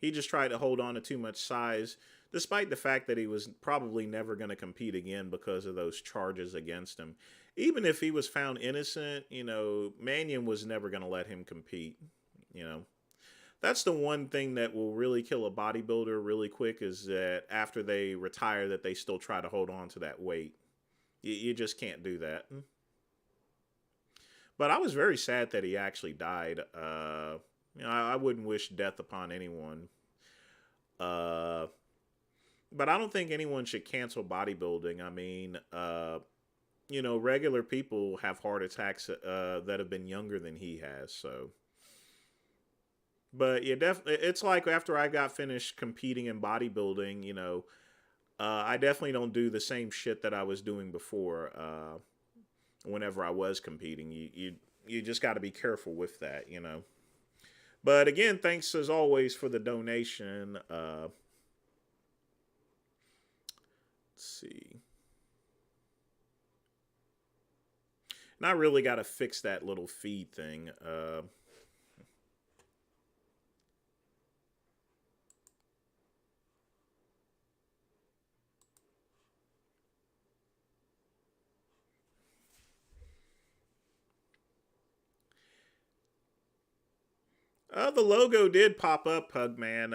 B: just tried to hold on to too much size, despite the fact that he was probably never going to compete again because of those charges against him. Even if he was found innocent, you know, Mannion was never going to let him compete, you know. That's the one thing that will really kill a bodybuilder really quick, is that after they retire that they still try to hold on to that weight. You just can't do that. But I was very sad that he actually died. You know, I wouldn't wish death upon anyone. But I don't think anyone should cancel bodybuilding. I mean, you know, regular people have heart attacks that have been younger than he has, so. But yeah, it's like after I got finished competing in bodybuilding, you know, I definitely don't do the same shit that I was doing before. Whenever I was competing, you just got to be careful with that, you know. But again, thanks as always for the donation. Let's see. And I really got to fix that little feed thing. The logo did pop up, Pugman.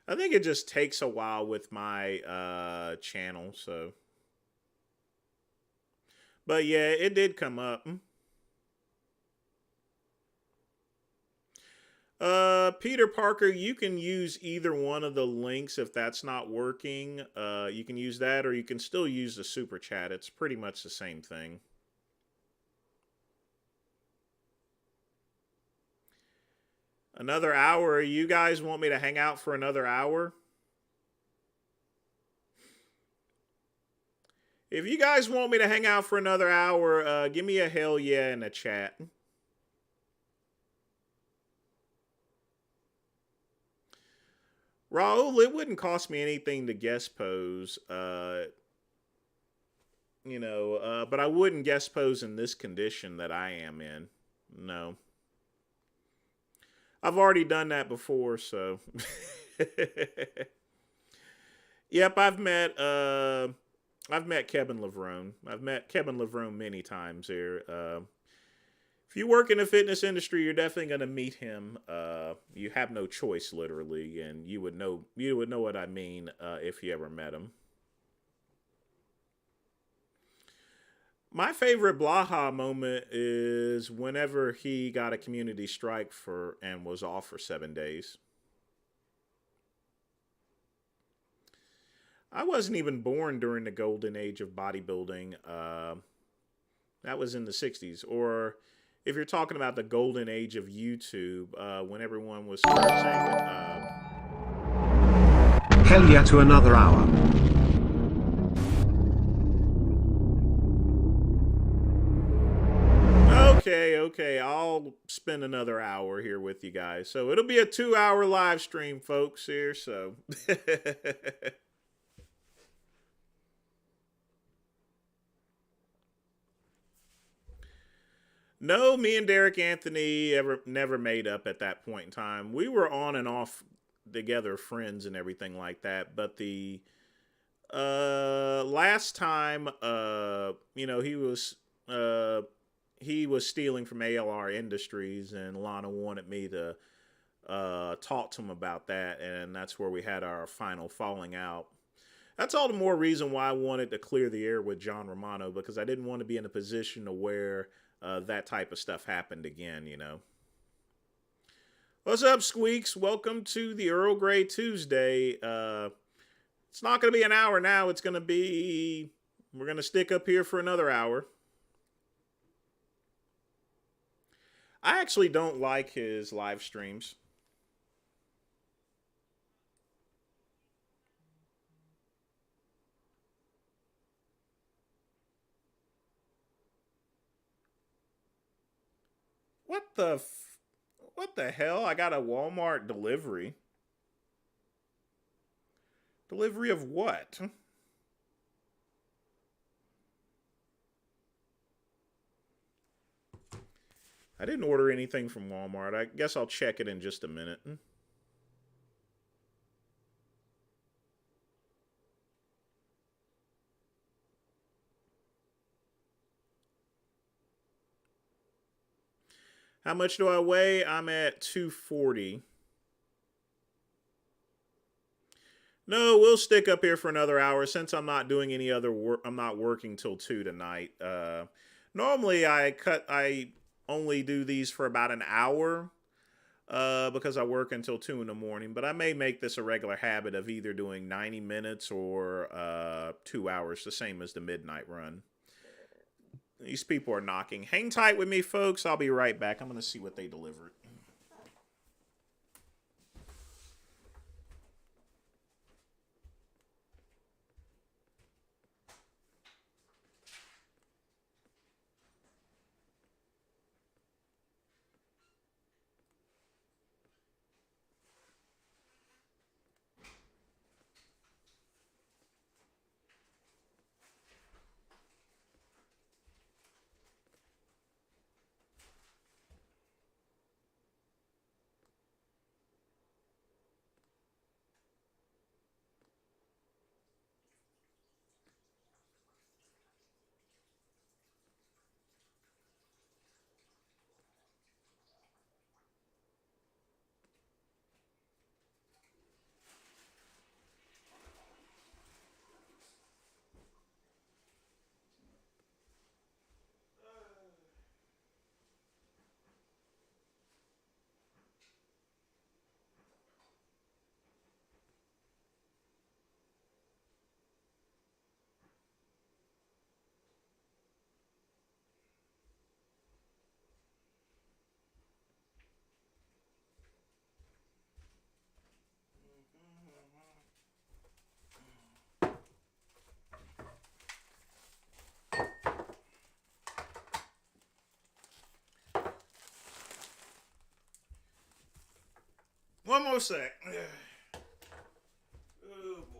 B: I think it just takes a while with my channel, so. But yeah, it did come up. Peter Parker, you can use either one of the links if that's not working. You can use that, or you can still use the super chat. It's pretty much the same thing. Another hour? You guys want me to hang out for another hour? If you guys want me to hang out for another hour, give me a hell yeah in the chat. Raul, it wouldn't cost me anything to guest pose, but I wouldn't guest pose in this condition that I am in. No. I've already done that before, so. Yep, I've met Kevin Levrone. I've met Kevin Levrone many times here. If you work in the fitness industry, you're definitely going to meet him. You have no choice, literally, and you would know what I mean if you ever met him. My favorite Blaha moment is whenever he got a community strike and was off for 7 days. I wasn't even born during the golden age of bodybuilding. That was in the 60s. Or if you're talking about the golden age of YouTube, when everyone was searching.
A: Hell yeah to another hour.
B: Okay, I'll spend another hour here with you guys. So it'll be a 2-hour live stream, folks, here, so. No, me and Derek Anthony never made up at that point in time. We were on and off together, friends and everything like that. But the last time, he was stealing from ALR Industries, and Lana wanted me to talk to him about that, and that's where we had our final falling out. That's all the more reason why I wanted to clear the air with John Romano, because I didn't want to be in a position to where that type of stuff happened again, What's up, Squeaks? Welcome to the Earl Gray Tuesday. It's not going to be an hour now. We're going to stick up here for another hour. I actually don't like his live streams. What the hell? I got a Walmart delivery. Delivery of what? I didn't order anything from Walmart. I guess I'll check it in just a minute. How much do I weigh? I'm at 240. No, we'll stick up here for another hour since I'm not doing any other work. I'm not working till 2 tonight. Normally I only do these for about an hour because I work until 2 in the morning. But I may make this a regular habit of either doing 90 minutes or 2 hours, the same as the midnight run. These people are knocking. Hang tight with me, folks. I'll be right back. I'm going to see what they delivered. more sec. Oh boy.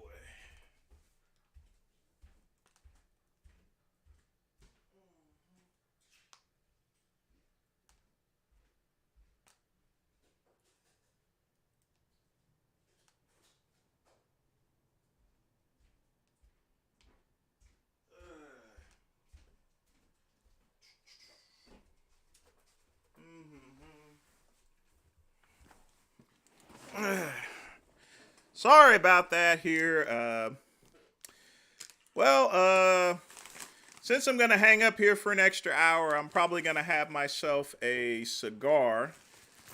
B: Sorry about that here. Since I'm going to hang up here for an extra hour, I'm probably going to have myself a cigar.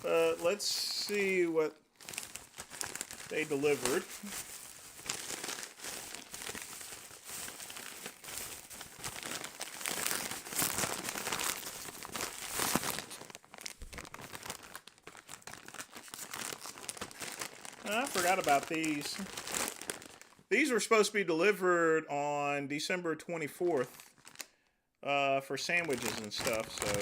B: Let's see what they delivered. I forgot about these. These were supposed to be delivered on December 24th for sandwiches and stuff, so...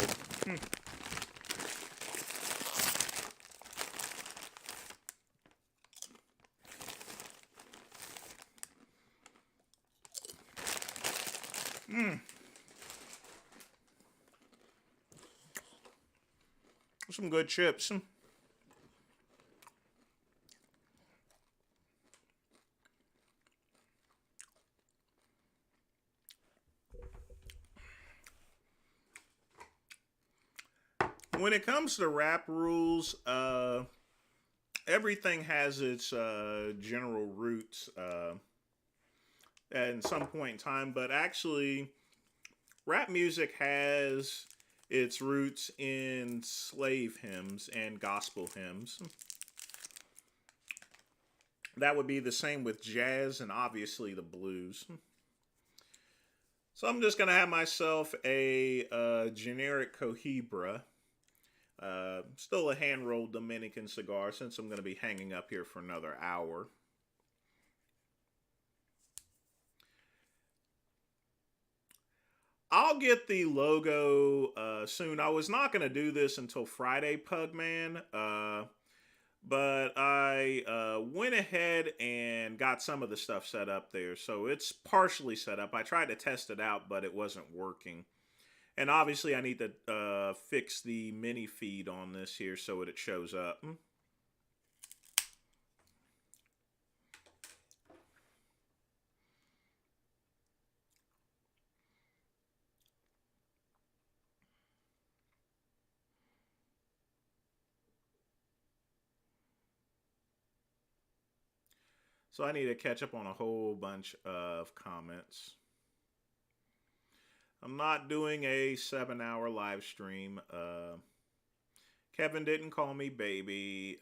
B: Some good chips. When it comes to rap rules, everything has its general roots at some point in time, but actually, rap music has its roots in slave hymns and gospel hymns. That would be the same with jazz and obviously the blues. So I'm just going to have myself a generic Cohiba. Still a hand-rolled Dominican cigar since I'm going to be hanging up here for another hour. I'll get the logo soon. I was not going to do this until Friday, Pugman, but I went ahead and got some of the stuff set up there. So it's partially set up. I tried to test it out, but it wasn't working. And obviously I need to fix the mini feed on this here so that it shows up. So I need to catch up on a whole bunch of comments. I'm not doing a 7-hour live stream. Kevin didn't call me baby.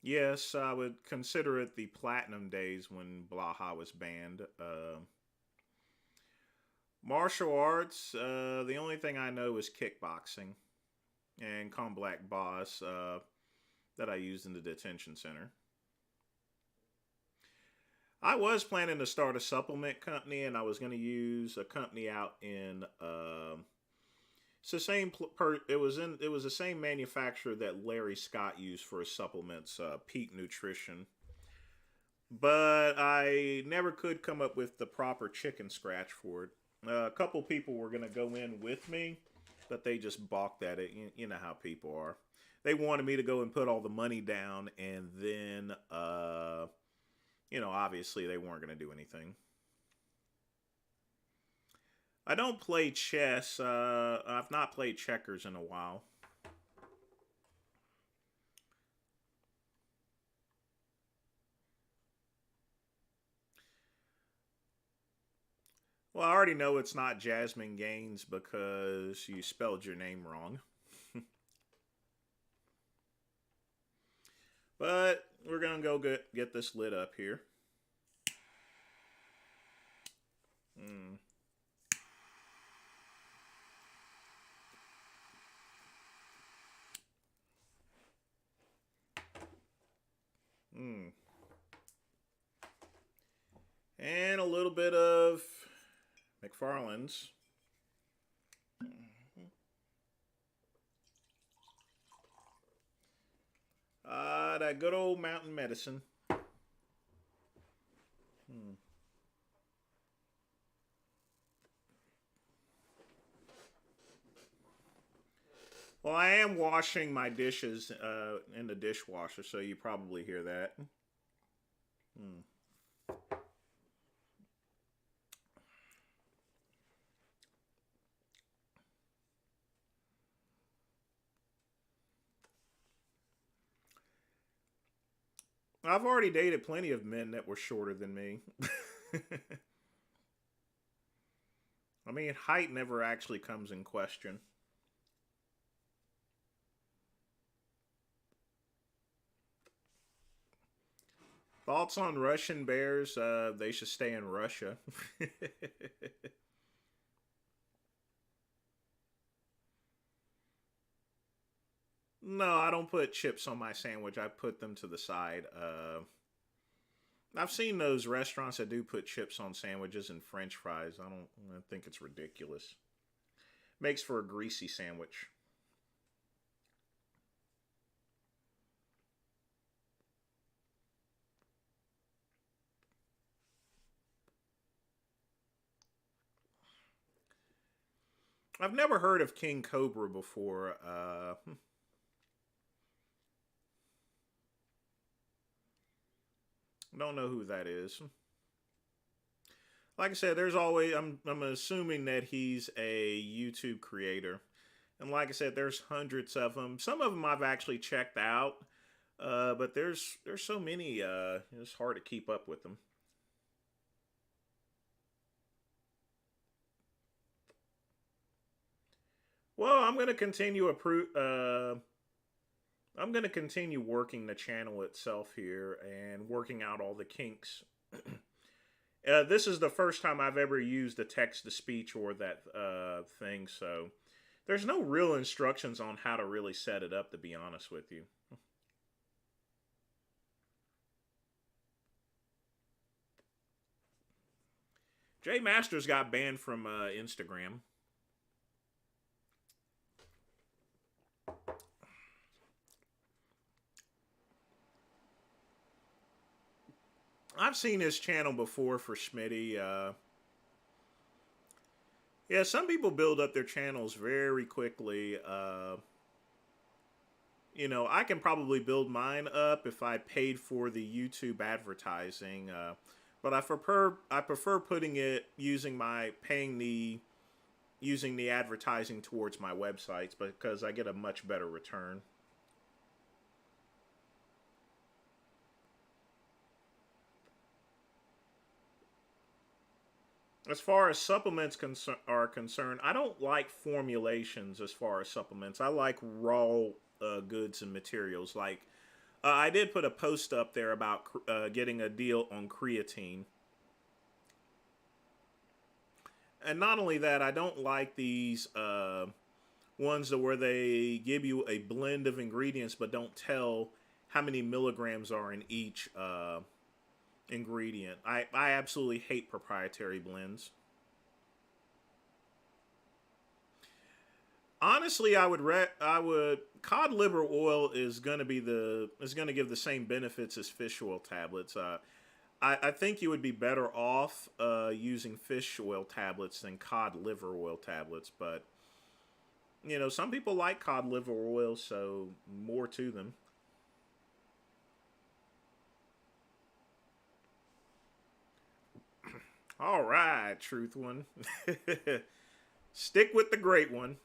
B: Yes, I would consider it the platinum days when Blaha was banned. Martial arts, the only thing I know is kickboxing and Black Boss that I used in the detention center. I was planning to start a supplement company, and I was going to use a company out in. It's the same. It was the same manufacturer that Larry Scott used for his supplements, Peak Nutrition. But I never could come up with the proper chicken scratch for it. A couple people were going to go in with me, but they just balked at it. You know how people are. They wanted me to go and put all the money down, and then. Obviously they weren't going to do anything. I don't play chess. I've not played checkers in a while. Well, I already know it's not Jasmine Gaines because you spelled your name wrong. But we're going to go get this lit up here. And a little bit of McFarland's. that good old mountain medicine. Well, I am washing my dishes in the dishwasher, so you probably hear that. I've already dated plenty of men that were shorter than me. I mean, height never actually comes in question. Thoughts on Russian bears? They should stay in Russia. No, I don't put chips on my sandwich. I put them to the side. I've seen those restaurants that do put chips on sandwiches and French fries. I think it's ridiculous. Makes for a greasy sandwich. I've never heard of King Cobra before. Don't know who that is. Like I said, there's always I'm assuming that he's a YouTube creator, and like I said, there's hundreds of them. Some of them I've actually checked out, but there's so many. It's hard to keep up with them. Well, I'm gonna continue I'm going to continue working the channel itself here and working out all the kinks. This is the first time I've ever used a text-to-speech or that thing, so there's no real instructions on how to really set it up, to be honest with you. Jay Masters got banned from Instagram. I've seen his channel before for Schmitty. Yeah, some people build up their channels very quickly. You know, I can probably build mine up if I paid for the YouTube advertising. But I prefer putting it using the advertising towards my websites because I get a much better return. As far as supplements are concerned, I don't like formulations as far as supplements. I like raw goods and materials. Like, I did put a post up there about getting a deal on creatine. And not only that, I don't like these ones where they give you a blend of ingredients but don't tell how many milligrams are in each ingredient. I absolutely hate proprietary blends. Honestly, I would cod liver oil is going to give the same benefits as fish oil tablets. I think you would be better off using fish oil tablets than cod liver oil tablets, but you know, some people like cod liver oil, so more to them. All right, truth one. Stick with the great one.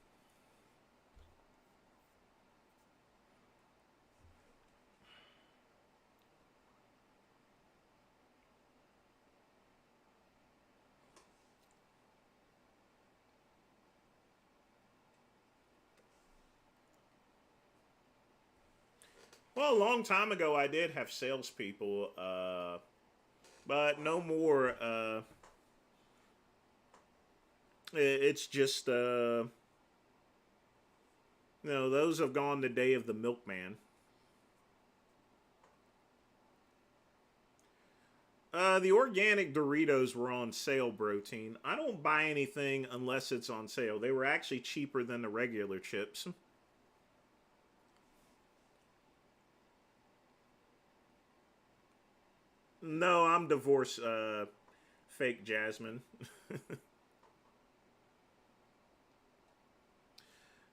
B: Well, a long time ago, I did have salespeople, but no more. It's just, you know, those have gone the day of the milkman. The organic Doritos were on sale, Protein. I don't buy anything unless it's on sale. They were actually cheaper than the regular chips. No, I'm divorced, fake Jasmine.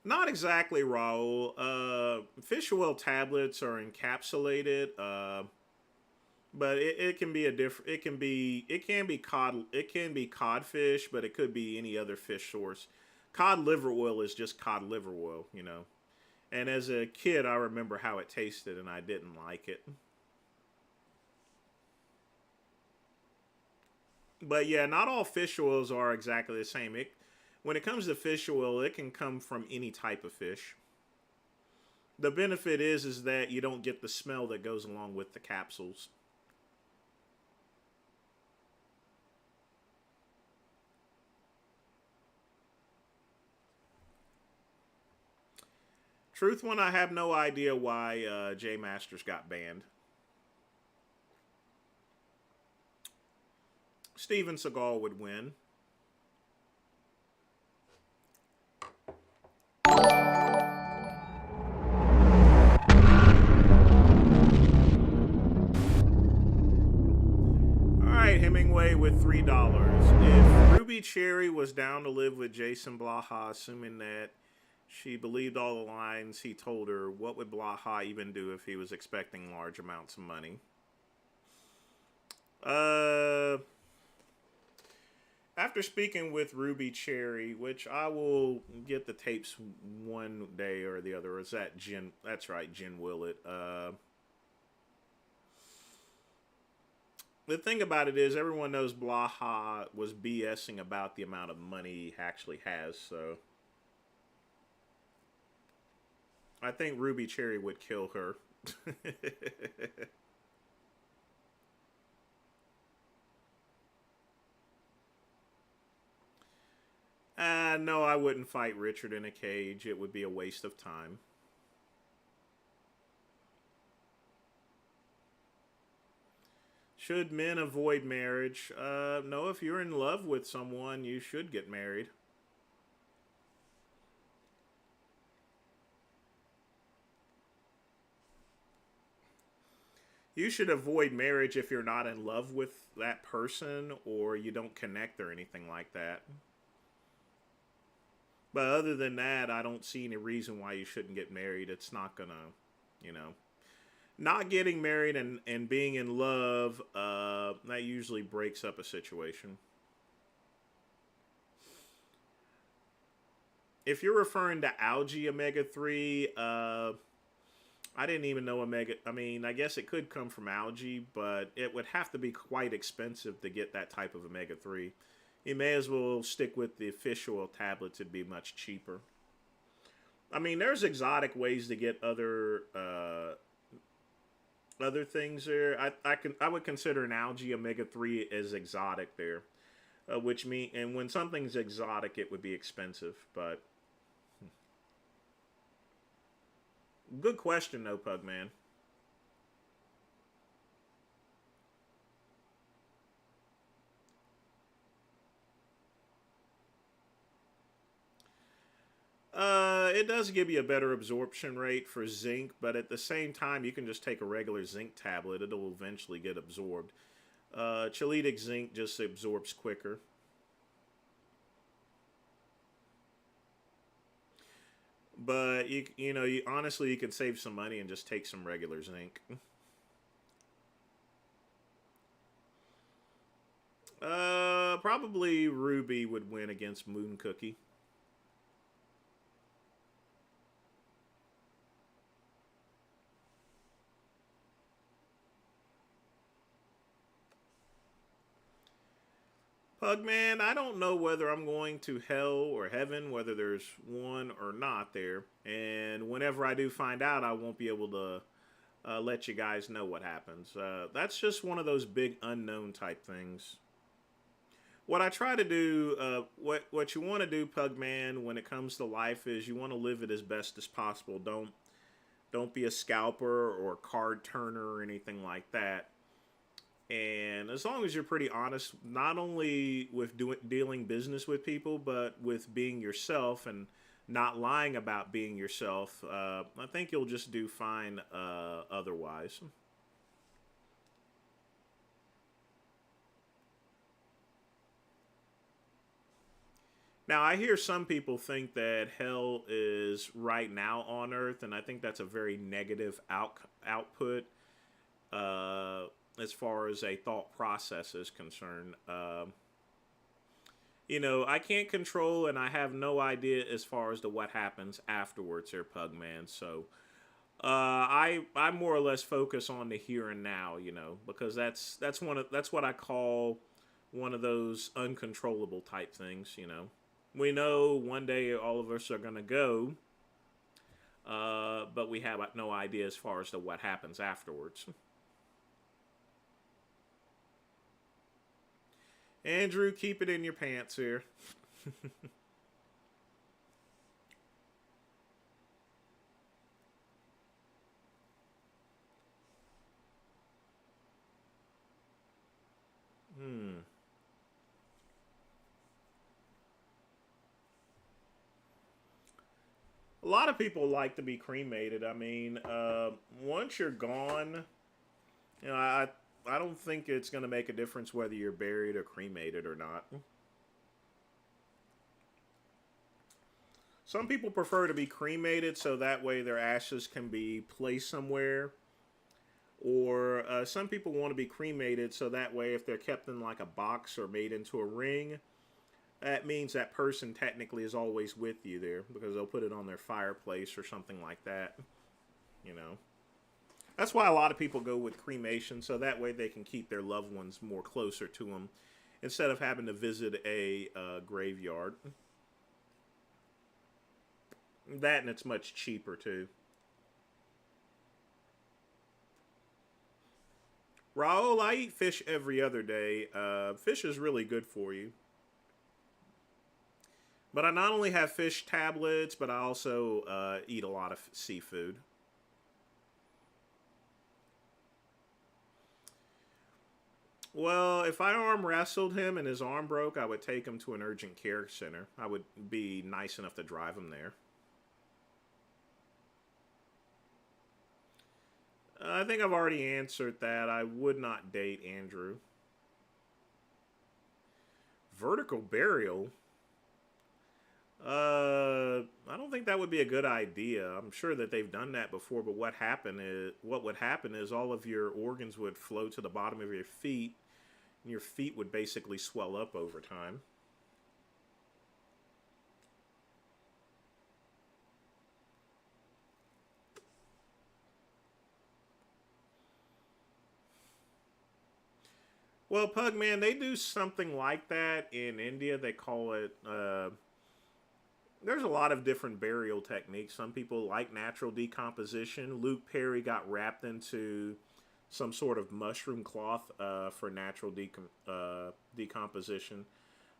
B: Not exactly, Raul. Fish oil tablets are encapsulated, but it can be a different. It can be codfish, but it could be any other fish source. Cod liver oil is just cod liver oil, you know. And as a kid, I remember how it tasted, and I didn't like it. But yeah, not all fish oils are exactly the same. When it comes to fish oil, it can come from any type of fish. The benefit is that you don't get the smell that goes along with the capsules. Truth one, I have no idea why J Masters got banned. Steven Seagal would win. Alright, Hemingway with $3. If Ruby Cherry was down to live with Jason Blaha, assuming that she believed all the lines he told her, what would Blaha even do if he was expecting large amounts of money? After speaking with Ruby Cherry, which I will get the tapes one day or the other, or is that Jen? That's right, Jen Willett. The thing about it is, everyone knows Blaha was BSing about the amount of money he actually has, so I think Ruby Cherry would kill her. No, I wouldn't fight Richard in a cage. It would be a waste of time. Should men avoid marriage? No, if you're in love with someone, you should get married. You should avoid marriage if you're not in love with that person or you don't connect or anything like that. But other than that, I don't see any reason why you shouldn't get married. It's not gonna, you know. Not getting married and being in love, that usually breaks up a situation. If you're referring to algae omega-3, I didn't even know omega. I mean, I guess it could come from algae, but it would have to be quite expensive to get that type of omega-3. You may as well stick with the fish oil tablets. It'd be much cheaper. I mean, there's exotic ways to get other things there. I would consider an algae omega-3 as exotic there, and when something's exotic, it would be expensive. But good question, though, Pugman. It does give you a better absorption rate for zinc, but at the same time, you can just take a regular zinc tablet. It'll eventually get absorbed. Chelitic zinc just absorbs quicker. But honestly, you can save some money and just take some regular zinc. Probably Ruby would win against Moon Cookie. Pugman, I don't know whether I'm going to hell or heaven, whether there's one or not there. And whenever I do find out, I won't be able to let you guys know what happens. That's just one of those big unknown type things. What I try to do, what you want to do, Pugman, when it comes to life is you want to live it as best as possible. Don't be a scalper or card turner or anything like that. And as long as you're pretty honest, not only with dealing business with people, but with being yourself and not lying about being yourself, I think you'll just do fine otherwise. Now, I hear some people think that hell is right now on Earth, and I think that's a very negative output uh, as far as a thought process is concerned. I can't control, and I have no idea as far as to what happens afterwards here, Pugman. So I more or less focus on the here and now, because that's what I call one of those uncontrollable type things. We know one day all of us are gonna go, but we have no idea as far as to what happens afterwards. Andrew, keep it in your pants here. Hmm. A lot of people like to be cremated. I mean, once you're gone, I don't think it's going to make a difference whether you're buried or cremated or not. Some people prefer to be cremated so that way their ashes can be placed somewhere. Or some people want to be cremated so that way if they're kept in like a box or made into a ring, that means that person technically is always with you there because they'll put it on their fireplace or something like that. You know. That's why a lot of people go with cremation, so that way they can keep their loved ones more closer to them instead of having to visit a graveyard. That and it's much cheaper too. Raul, I eat fish every other day. Fish is really good for you. But I not only have fish tablets, but I also eat a lot of seafood. Well, if I arm wrestled him and his arm broke, I would take him to an urgent care center. I would be nice enough to drive him there. I think I've already answered that. I would not date Andrew. Vertical burial? I don't think that would be a good idea. I'm sure that they've done that before, but what would happen is all of your organs would flow to the bottom of your feet, and your feet would basically swell up over time. Well, Pugman, they do something like that in India. They call it. There's a lot of different burial techniques. Some people like natural decomposition. Luke Perry got wrapped into some sort of mushroom cloth for natural decomposition.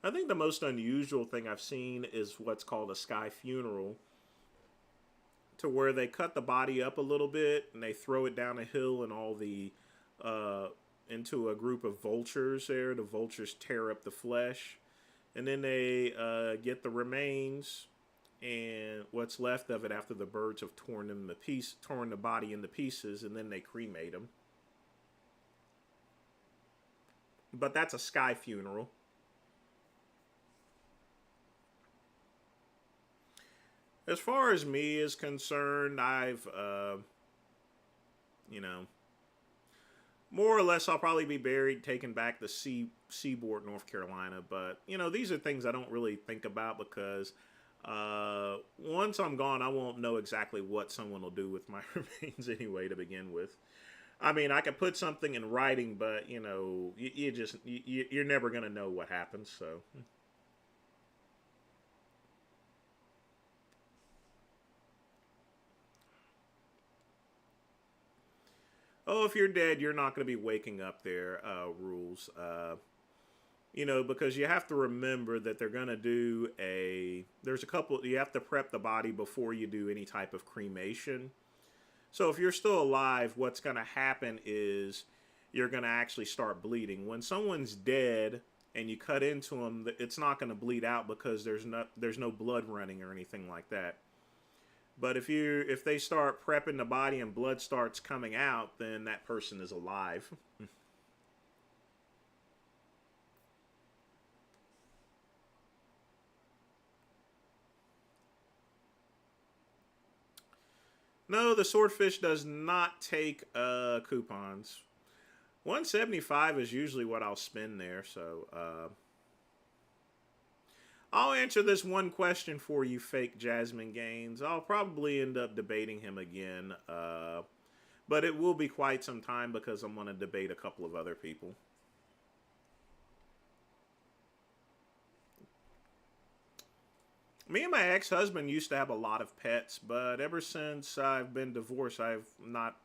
B: I think the most unusual thing I've seen is what's called a sky funeral, to where they cut the body up a little bit and they throw it down a hill and all the uh, into a group of vultures there. The vultures tear up the flesh, and then they get the remains and what's left of it after the birds have torn the body into pieces, and then they cremate them. But that's a sky funeral. As far as me is concerned, I've, you know, more or less, I'll probably be buried, taken back to Seaboard, North Carolina. But, these are things I don't really think about because once I'm gone, I won't know exactly what someone will do with my remains anyway to begin with. I mean, I could put something in writing, but, you're never going to know what happens, so. Oh, if you're dead, you're not going to be waking up there, rules. Because you have to remember that they're going to you have to prep the body before you do any type of cremation. So if you're still alive, what's going to happen is you're going to actually start bleeding. When someone's dead and you cut into them, it's not going to bleed out because there's no blood running or anything like that. But if they start prepping the body and blood starts coming out, then that person is alive. No, the Swordfish does not take coupons. 175 is usually what I'll spend there, so I'll answer this one question for you, fake Jasmine Gaines. I'll probably end up debating him again, but it will be quite some time because I'm going to debate a couple of other people. Me and my ex-husband used to have a lot of pets, but ever since I've been divorced, I've not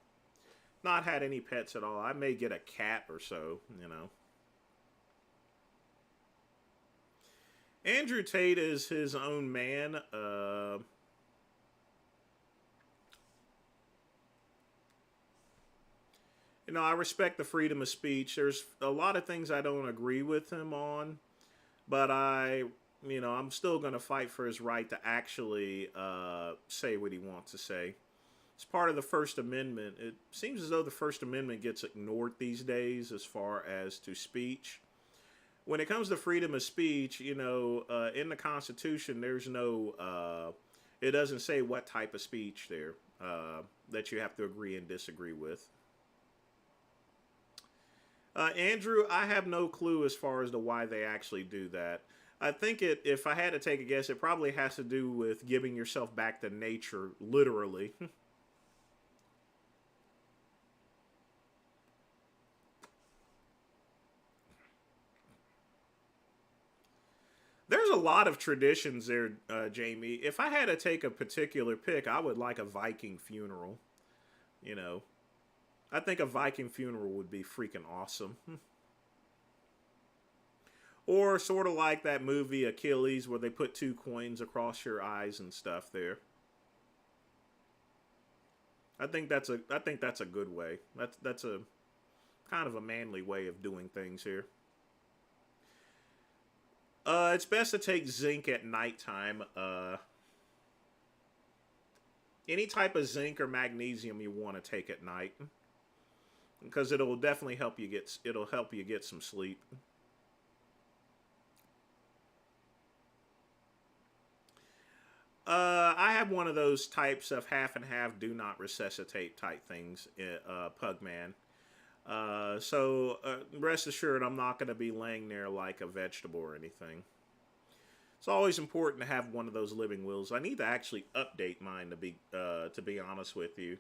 B: had any pets at all. I may get a cat or so, you know. Andrew Tate is his own man. You know, I respect the freedom of speech. There's a lot of things I don't agree with him on, but I'm still going to fight for his right to actually say what he wants to say. It's part of the First Amendment. It seems as though the First Amendment gets ignored these days as far as to speech. When it comes to freedom of speech, in the Constitution, there's no, it doesn't say what type of speech there that you have to agree and disagree with. Andrew, I have no clue as far as to why they actually do that. I think if I had to take a guess, it probably has to do with giving yourself back to nature, literally. There's a lot of traditions there, Jamie. If I had to take a particular pick, I would like a Viking funeral. I think a Viking funeral would be freaking awesome. Or sort of like that movie Achilles, where they put 2 coins across your eyes and stuff there. I think that's a good way. That's a kind of a manly way of doing things here. It's best to take zinc at nighttime. Any type of zinc or magnesium you want to take at night, because it'll definitely help you get some sleep. I have one of those types of half and half do not resuscitate type things, Pugman. So rest assured, I'm not going to be laying there like a vegetable or anything. It's always important to have one of those living wills. I need to actually update mine to be honest with you.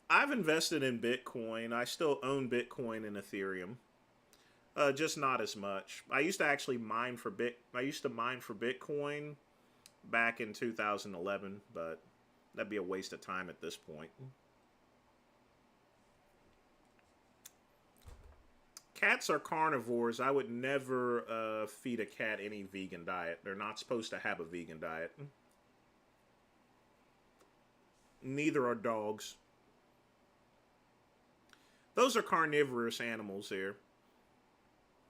B: I've invested in Bitcoin. I still own Bitcoin and Ethereum. Just not as much. I used to mine for Bitcoin back in 2011, but that'd be a waste of time at this point. Cats are carnivores. I would never feed a cat any vegan diet. They're not supposed to have a vegan diet. Neither are dogs. Those are carnivorous animals here.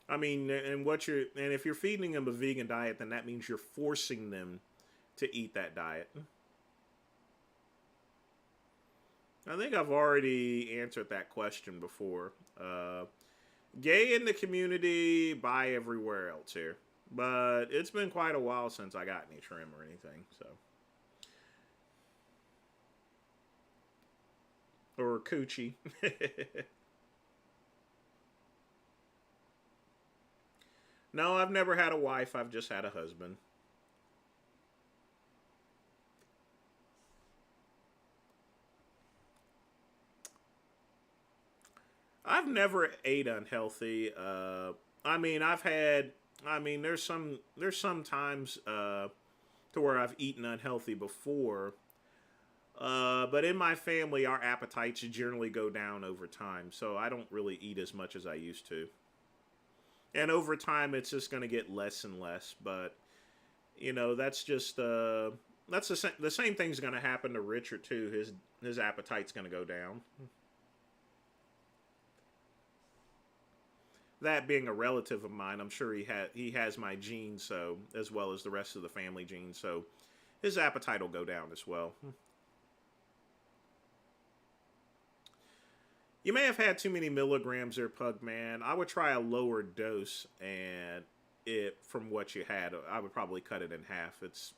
B: I mean, and if you're feeding them a vegan diet, then that means you're forcing them to eat that diet. I think I've already answered that question before. Gay in the community, bi everywhere else here. But it's been quite a while since I got any trim or anything, so. Or coochie. No, I've never had a wife. I've just had a husband. I've never ate unhealthy. There's some times to where I've eaten unhealthy before. But in my family, our appetites generally go down over time. So I don't really eat as much as I used to. And over time, it's just going to get less and less. But, that's just, that's the same thing's going to happen to Richard, too. His appetite's going to go down. That being a relative of mine, I'm sure he has my genes, so, as well as the rest of the family genes. So his appetite will go down as well. You may have had too many milligrams there, Pugman. I would try a lower dose, and it from what you had. I would probably cut it in half. It's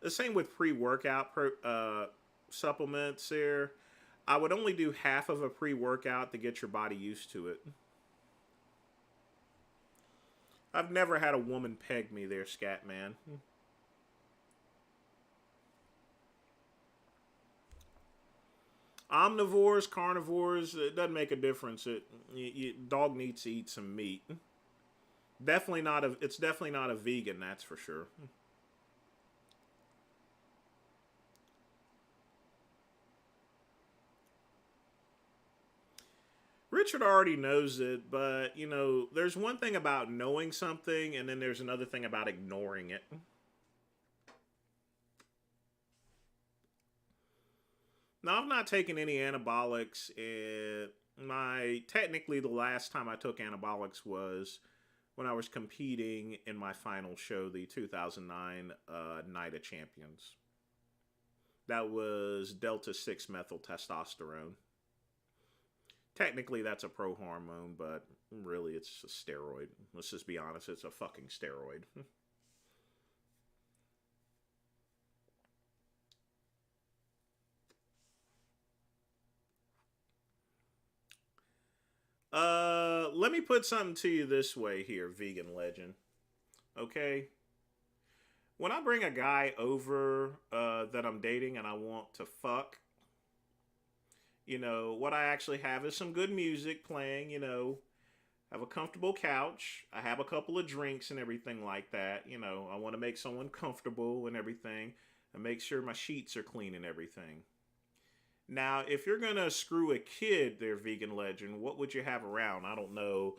B: the same with pre-workout supplements there. I would only do half of a pre-workout to get your body used to it. I've never had a woman peg me there, Scat Man. Omnivores, carnivores, it doesn't make a difference. Dog needs to eat some meat. It's definitely not a vegan, that's for sure. Richard already knows it, but, you know, there's one thing about knowing something, and then there's another thing about ignoring it. Now, I've not taken any anabolics. Technically, the last time I took anabolics was when I was competing in my final show, the 2009 Night of Champions. That was Delta 6 methyl testosterone. Technically, that's a pro-hormone, but really, it's a steroid. Let's just be honest, it's a fucking steroid. Let me put something to you this way here, vegan legend. Okay? When I bring a guy over that I'm dating and I want to fuck, you know, what I actually have is some good music playing, you know. I have a comfortable couch. I have a couple of drinks and everything like that. You know, I want to make someone comfortable and everything. And make sure my sheets are clean and everything. Now, if you're going to screw a kid there, vegan legend, what would you have around? I don't know.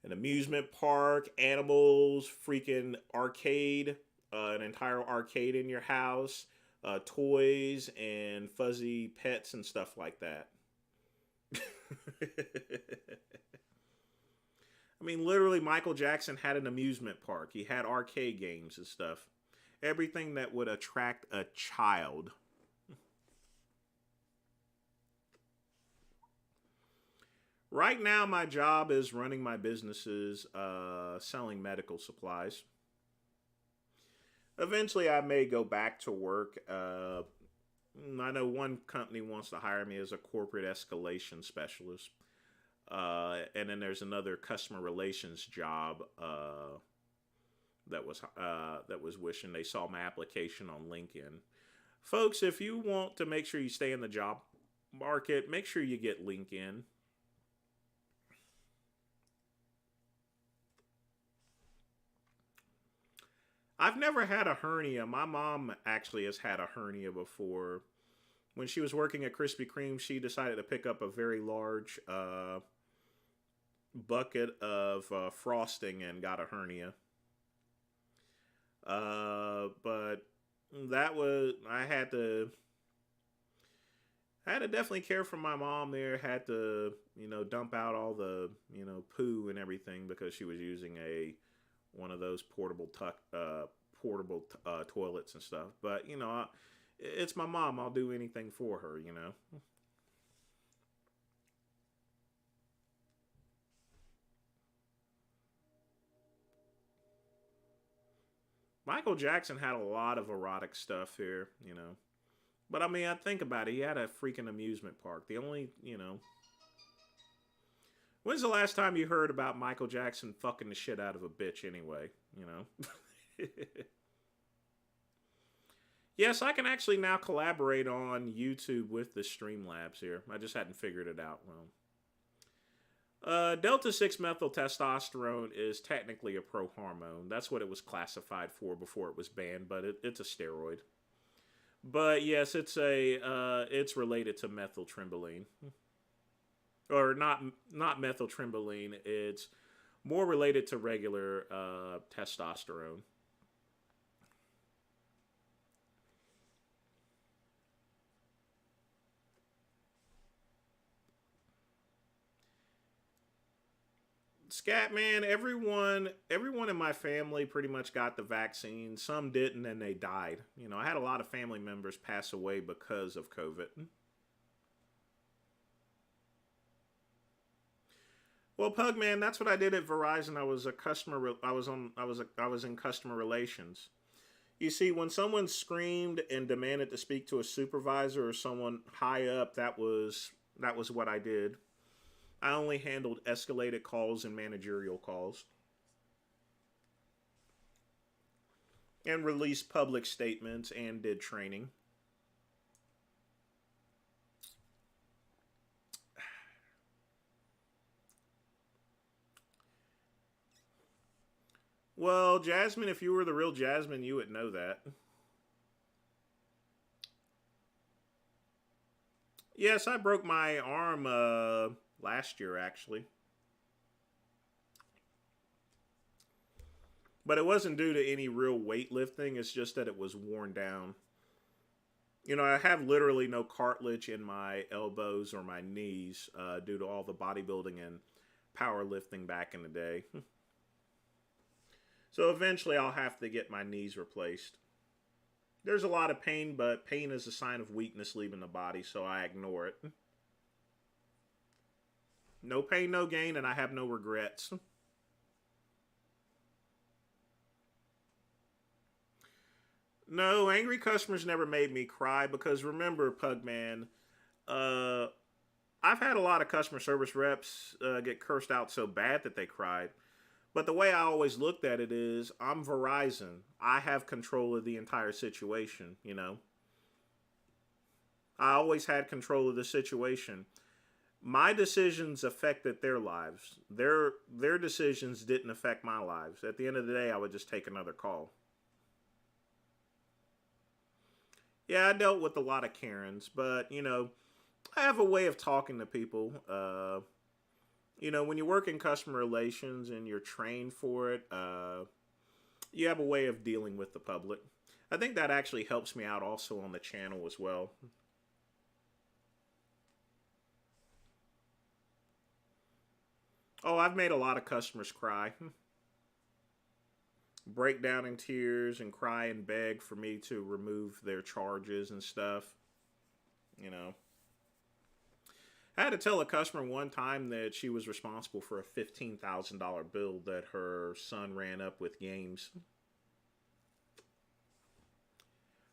B: An amusement park, animals, freaking arcade, an entire arcade in your house, toys and fuzzy pets and stuff like that. I mean, literally, Michael Jackson had an amusement park. He had arcade games and stuff. Everything that would attract a child. Right now, my job is running my businesses, selling medical supplies. Eventually, I may go back to work. I know one company wants to hire me as a corporate escalation specialist. And then there's another customer relations job that was wishing they saw my application on LinkedIn. Folks, if you want to make sure you stay in the job market, make sure you get LinkedIn. I've never had a hernia. My mom actually has had a hernia before. When she was working at Krispy Kreme, she decided to pick up a very large bucket of frosting and got a hernia. But that was, I had to definitely care for my mom there. Had to, you know, dump out all the, you know, poo and everything because she was using one of those portable toilets and stuff. But, you know, it's my mom. I'll do anything for her, you know. Michael Jackson had a lot of erotic stuff here, you know. But, I mean, I think about it. He had a freaking amusement park. The only, you know... When's the last time you heard about Michael Jackson fucking the shit out of a bitch anyway, you know? Yes, I can actually now collaborate on YouTube with the Streamlabs here. I just hadn't figured it out well. Delta 6 methyl testosterone is technically a pro-hormone. That's what it was classified for before it was banned, but it's a steroid. But yes, it's related to methyltrimbalene. Or not methyltrimbalene. It's more related to regular testosterone. Scatman, everyone in my family pretty much got the vaccine. Some didn't, and they died. You know, I had a lot of family members pass away because of COVID. Well, Pugman, that's what I did at Verizon. I was a customer. I was in customer relations. You see, when someone screamed and demanded to speak to a supervisor or someone high up, that was what I did. I only handled escalated calls and managerial calls, and released public statements and did training. Well, Jasmine, if you were the real Jasmine, you would know that. Yes, I broke my arm last year, actually. But it wasn't due to any real weightlifting. It's just that it was worn down. You know, I have literally no cartilage in my elbows or my knees due to all the bodybuilding and powerlifting back in the day. So eventually I'll have to get my knees replaced. There's a lot of pain, but pain is a sign of weakness leaving the body, so I ignore it. No pain, no gain, and I have no regrets. No, angry customers never made me cry because remember, Pugman, uh, I've had a lot of customer service reps get cursed out so bad that they cried. But the way I always looked at it is, I'm Verizon. I have control of the entire situation, you know. I always had control of the situation. My decisions affected their lives. Their decisions didn't affect my lives. At the end of the day, I would just take another call. Yeah, I dealt with a lot of Karens, but, you know, I have a way of talking to people. You know, when you work in customer relations and you're trained for it, you have a way of dealing with the public. I think that actually helps me out also on the channel as well. Oh, I've made a lot of customers cry. Break down in tears and cry and beg for me to remove their charges and stuff. You know. I had to tell a customer one time that she was responsible for a $15,000 bill that her son ran up with games.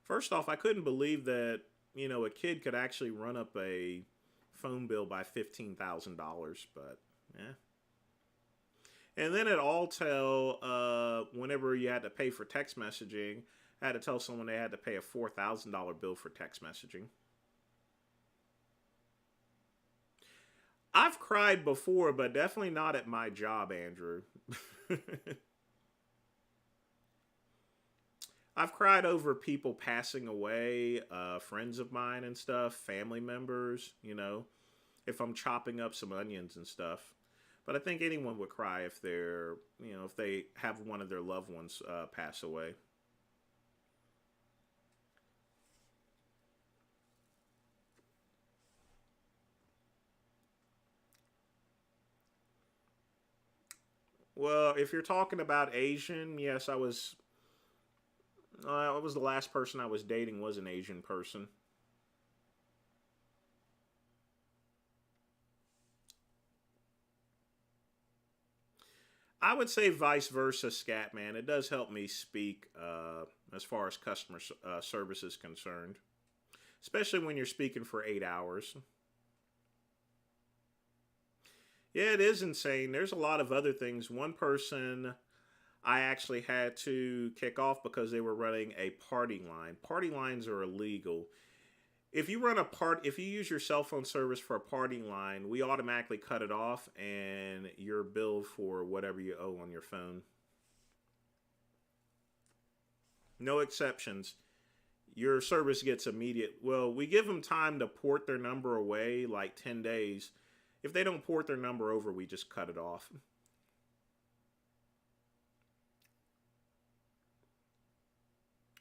B: First off, I couldn't believe that, you know, a kid could actually run up a phone bill by $15,000, but yeah. And then at Alltel, whenever you had to pay for text messaging, I had to tell someone they had to pay a $4,000 bill for text messaging. I've cried before, but definitely not at my job, Andrew. I've cried over people passing away, friends of mine and stuff, family members, you know, if I'm chopping up some onions and stuff. But I think anyone would cry if they're, you know, if they have one of their loved ones pass away. Well, if you're talking about Asian, yes, I was the last person I was dating was an Asian person. I would say vice versa, Scatman. It does help me speak as far as customer service is concerned, especially when you're speaking for 8 hours. Yeah, it is insane. There's a lot of other things. One person I actually had to kick off because they were running a party line. Party lines are illegal. If you if you use your cell phone service for a party line, we automatically cut it off and you're billed for whatever you owe on your phone. No exceptions. Your service gets immediate. Well, we give them time to port their number away, like 10 days. If they don't port their number over, we just cut it off.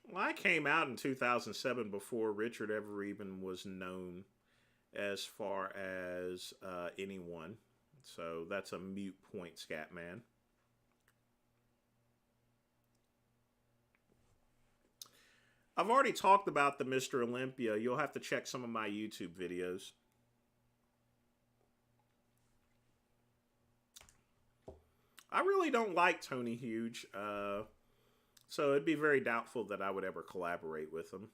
B: Well, I came out in 2007 before Richard ever even was known as far as anyone. So that's a mute point, Scatman. I've already talked about the Mr. Olympia. You'll have to check some of my YouTube videos. I really don't like Tony Huge, so it'd be very doubtful that I would ever collaborate with him.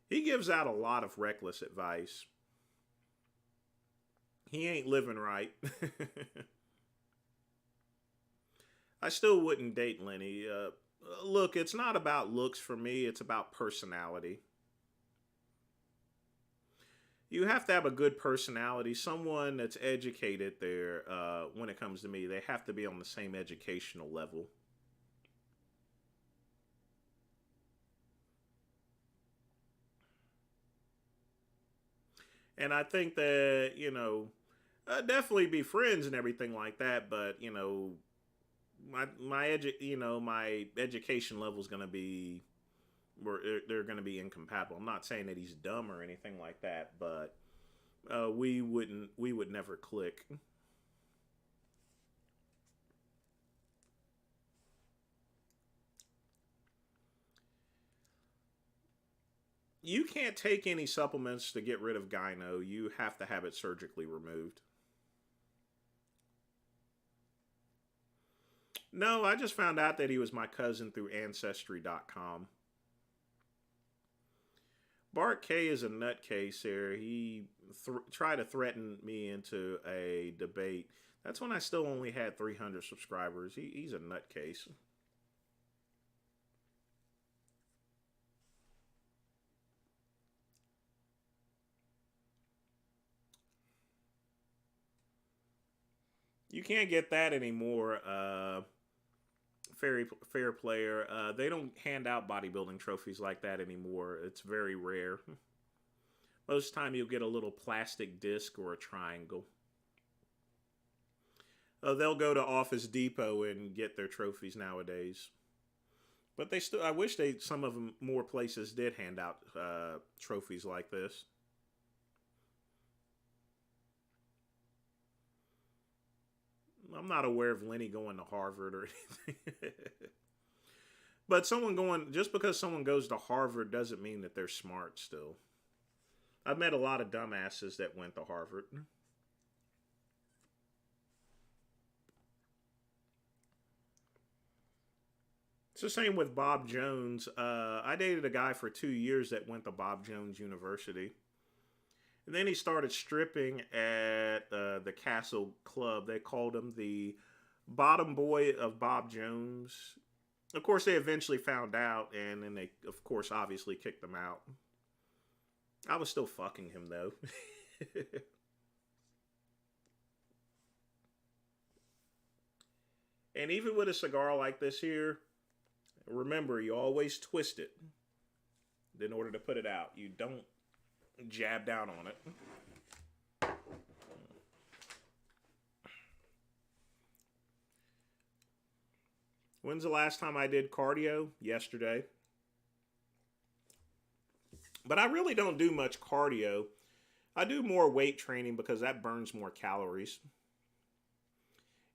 B: He gives out a lot of reckless advice. He ain't living right. I still wouldn't date Lenny. Look, it's not about looks for me, it's about personality. You have to have a good personality, someone that's educated there. When it comes to me, they have to be on the same educational level. And I think that, definitely be friends and everything like that, but, my education level is going to be, they're going to be incompatible. I'm not saying that he's dumb or anything like that, but we would never click. You can't take any supplements to get rid of gyno. You have to have it surgically removed. No, I just found out that he was my cousin through Ancestry.com. Bart K is a nutcase here. He tried to threaten me into a debate. That's when I still only had 300 subscribers. He's a nutcase. You can't get that anymore. Fair player. They don't hand out bodybuilding trophies like that anymore. It's very rare. Most of the time you'll get a little plastic disc or a triangle. They'll go to Office Depot and get their trophies nowadays. But they still, I wish some of them, more places did hand out trophies like this. I'm not aware of Lenny going to Harvard or anything. But just because someone goes to Harvard doesn't mean that they're smart still. I've met a lot of dumbasses that went to Harvard. It's the same with Bob Jones. I dated a guy for 2 years that went to Bob Jones University. And then he started stripping at the Castle Club. They called him the bottom boy of Bob Jones. Of course, they eventually found out, and then they, of course, obviously kicked him out. I was still fucking him, though. And even with a cigar like this here, remember, you always twist it in order to put it out. You don't jab down on it. When's the last time I did cardio? Yesterday. But I really don't do much cardio. I do more weight training because that burns more calories.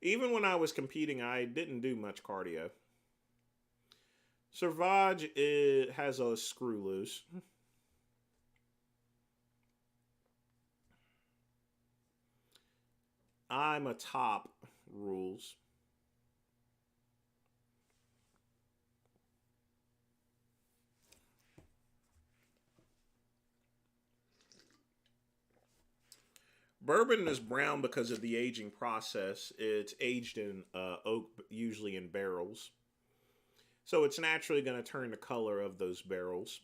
B: Even when I was competing, I didn't do much cardio. Servage has a screw loose. I'm a top rules. Bourbon is brown because of the aging process. It's aged in oak, usually in barrels. So it's naturally going to turn the color of those barrels.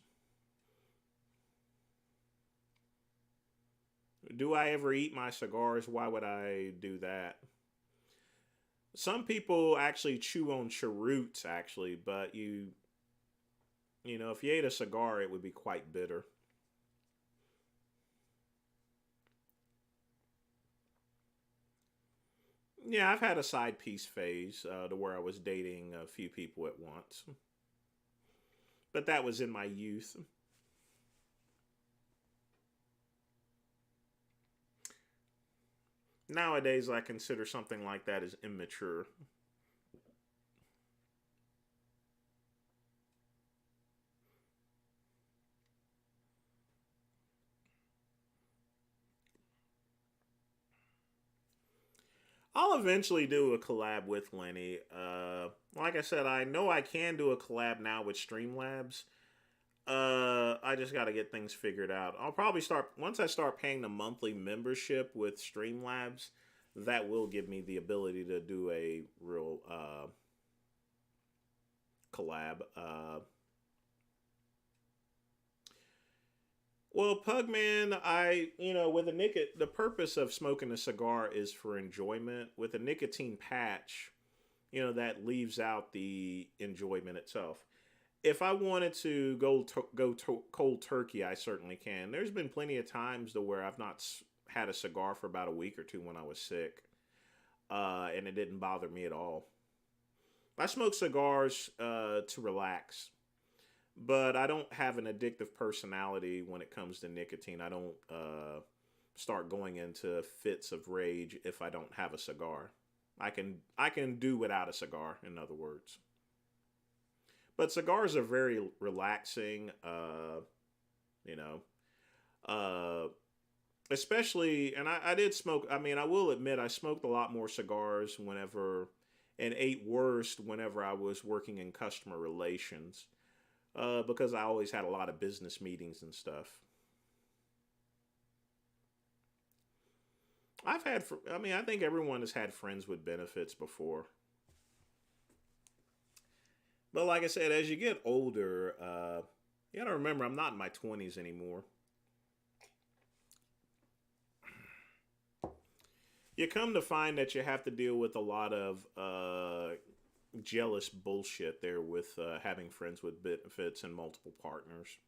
B: Do I ever eat my cigars? Why would I do that? Some people actually chew on cheroots, actually, but you know, if you ate a cigar, it would be quite bitter. Yeah, I've had a side piece phase to where I was dating a few people at once. But that was in my youth. Nowadays, I consider something like that as immature. I'll eventually do a collab with Lenny. Like I said, I know I can do a collab now with Streamlabs. I just got to get things figured out. I'll probably start once I start paying the monthly membership with Streamlabs. That will give me the ability to do a real collab. Well, Pugman, with the purpose of smoking a cigar is for enjoyment. With a nicotine patch, that leaves out the enjoyment itself. If I wanted to go cold turkey, I certainly can. There's been plenty of times to where I've not had a cigar for about a week or two when I was sick, and it didn't bother me at all. I smoke cigars to relax, but I don't have an addictive personality when it comes to nicotine. I don't start going into fits of rage if I don't have a cigar. I can do without a cigar, in other words. But cigars are very relaxing, especially, and I did smoke. I mean, I will admit I smoked a lot more cigars and ate worse whenever I was working in customer relations, because I always had a lot of business meetings and stuff. I think everyone has had friends with benefits before. But like I said, as you get older, you gotta remember I'm not in my 20s anymore. You come to find that you have to deal with a lot of jealous bullshit there with having friends with benefits and multiple partners.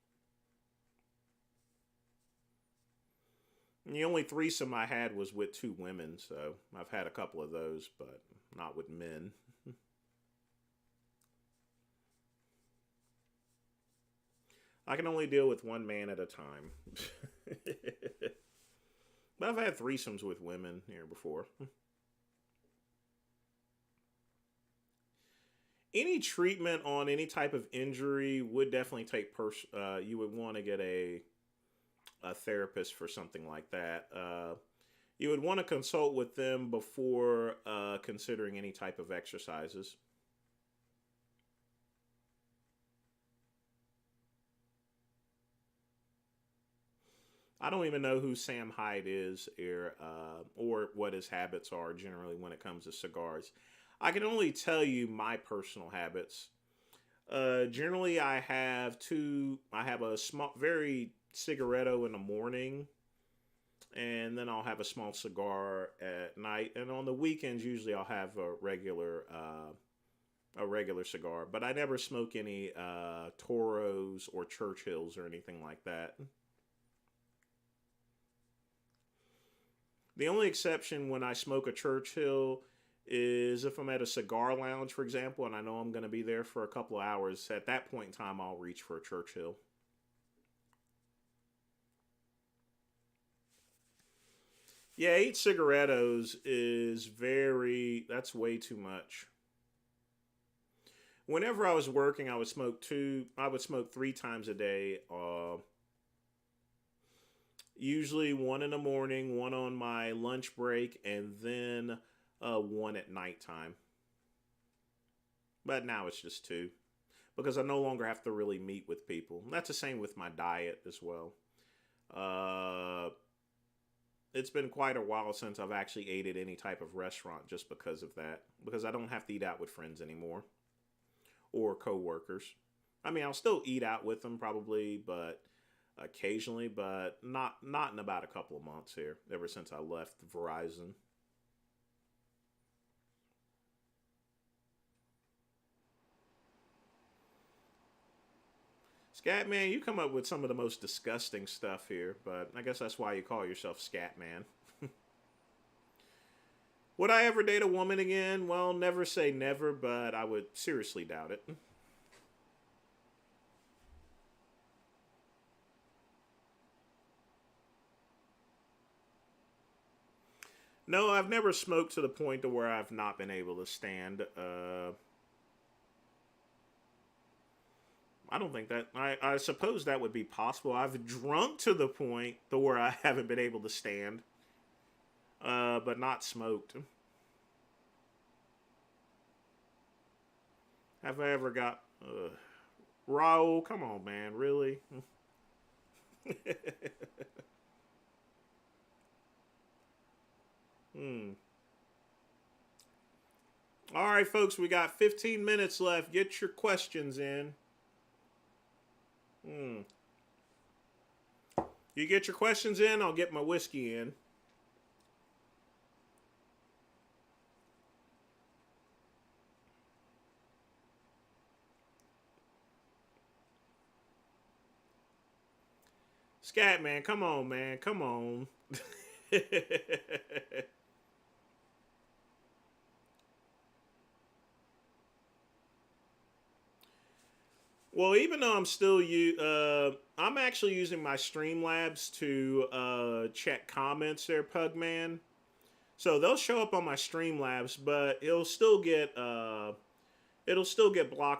B: And the only threesome I had was with 2 women, so I've had a couple of those, but not with men. I can only deal with one man at a time. But I've had threesomes with women here before. Any treatment on any type of injury would definitely take you would want to get a therapist for something like that. You would want to consult with them before considering any type of exercises. I don't even know who Sam Hyde is or what his habits are generally when it comes to cigars. I can only tell you my personal habits. Generally, I have a very cigaretto in the morning, and then I'll have a small cigar at night. And on the weekends, usually I'll have a regular cigar. But I never smoke any Toros or Churchills or anything like that. The only exception when I smoke a Churchill is if I'm at a cigar lounge, for example, and I know I'm going to be there for a couple of hours. At that point in time, I'll reach for a Churchill. Yeah, 8 cigarettos that's way too much. Whenever I was working, I would smoke 3 times a day. Usually 1 in the morning, 1 on my lunch break, and then 1 at nighttime. But now it's just 2 because I no longer have to really meet with people. And that's the same with my diet as well. It's been quite a while since I've actually ate at any type of restaurant just because of that. Because I don't have to eat out with friends anymore or coworkers. I mean, I'll still eat out with them probably, but occasionally, but not in about a couple of months here, ever since I left Verizon. Scatman, you come up with some of the most disgusting stuff here, but I guess that's why you call yourself Scatman. Would I ever date a woman again? Well, never say never, but I would seriously doubt it. No, I've never smoked to the point to where I've not been able to stand. I don't think that... I suppose that would be possible. I've drunk to the point to where I haven't been able to stand. But not smoked. have I ever got... Raul, come on, man. Really? All right, folks, we got 15 minutes left. Get your questions in. You get your questions in, I'll get my whiskey in. Scat, man, come on, man. Come on. Well, even though I'm actually using my Streamlabs to check comments there, Pugman. So they'll show up on my Streamlabs, but it'll still get blocked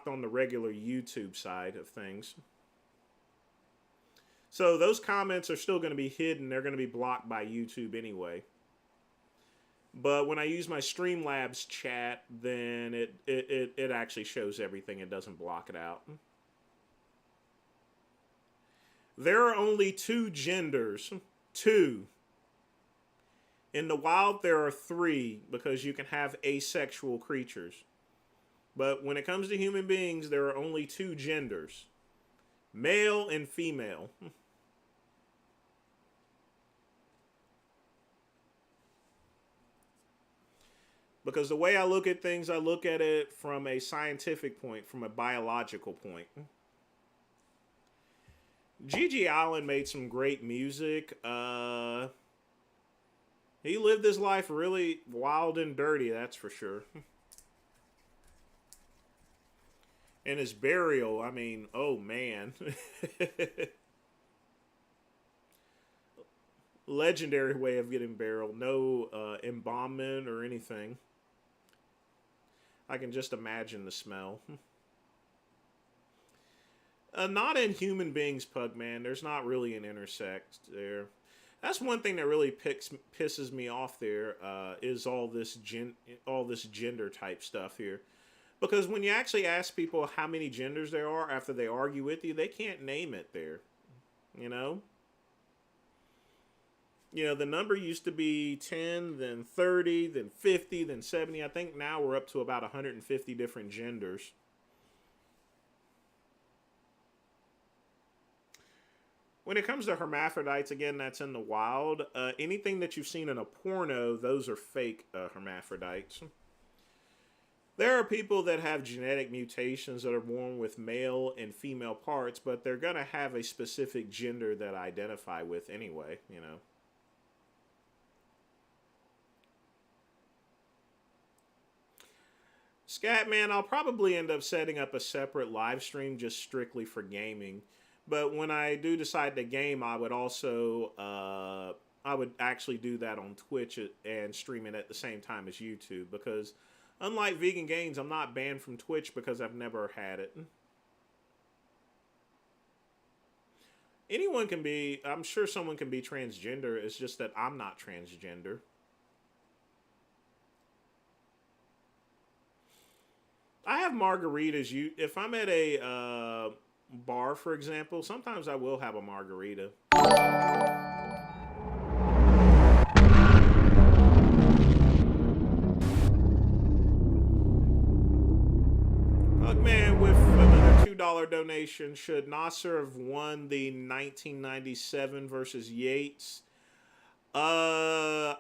B: on the regular YouTube side of things. So those comments are still going to be hidden. They're going to be blocked by YouTube anyway. But when I use my Streamlabs chat, then it actually shows everything. It doesn't block it out. There are only 2 genders. 2. In the wild, there are 3 because you can have asexual creatures. But when it comes to human beings, there are only 2 genders. Male and female. Because the way I look at things, I look at it from a scientific point, from a biological point. G.G. Allen made some great music. He lived his life really wild and dirty, that's for sure. And his burial, I mean, oh man. Legendary way of getting buried. No embalmment or anything. I can just imagine the smell. Not in human beings, Pugman. There's not really an intersect there. That's one thing that really pisses me off there, is all this gender type stuff here. Because when you actually ask people how many genders there are after they argue with you, they can't name it there. You know? You know, the number used to be 10, then 30, then 50, then 70. I think now we're up to about 150 different genders. When it comes to hermaphrodites, again, that's in the wild. Anything that you've seen in a porno, those are fake hermaphrodites. There are people that have genetic mutations that are born with male and female parts, but they're going to have a specific gender that I identify with anyway, you know. Scatman, I'll probably end up setting up a separate live stream just strictly for gaming. But when I do decide to game, I would also, I would actually do that on Twitch and stream it at the same time as YouTube. Because unlike Vegan Games, I'm not banned from Twitch because I've never had it. Anyone can be, I'm sure someone can be transgender. It's just that I'm not transgender. I have margaritas. If I'm at a bar, for example, sometimes I will have a margarita. Pugman with another $2 donation. Should Nasser have won the 1997 versus Yates? I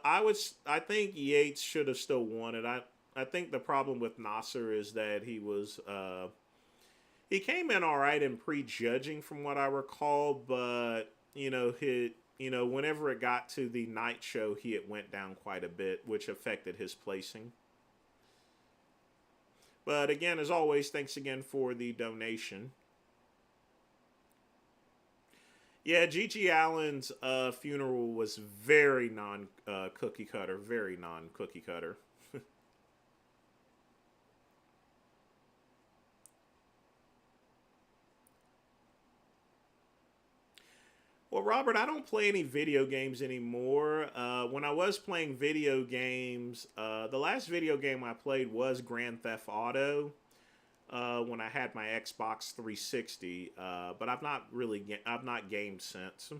B: think Yates should have still won it. I think the problem with Nasser is that he came in all right in prejudging from what I recall, but whenever it got to the night show, it went down quite a bit, which affected his placing. But again, as always, thanks again for the donation. Yeah, G.G. Allen's funeral was very non-cookie cutter, very non-cookie cutter. Well, Robert, I don't play any video games anymore. When I was playing video games, the last video game I played was Grand Theft Auto. when I had my Xbox 360, but I've not gamed since.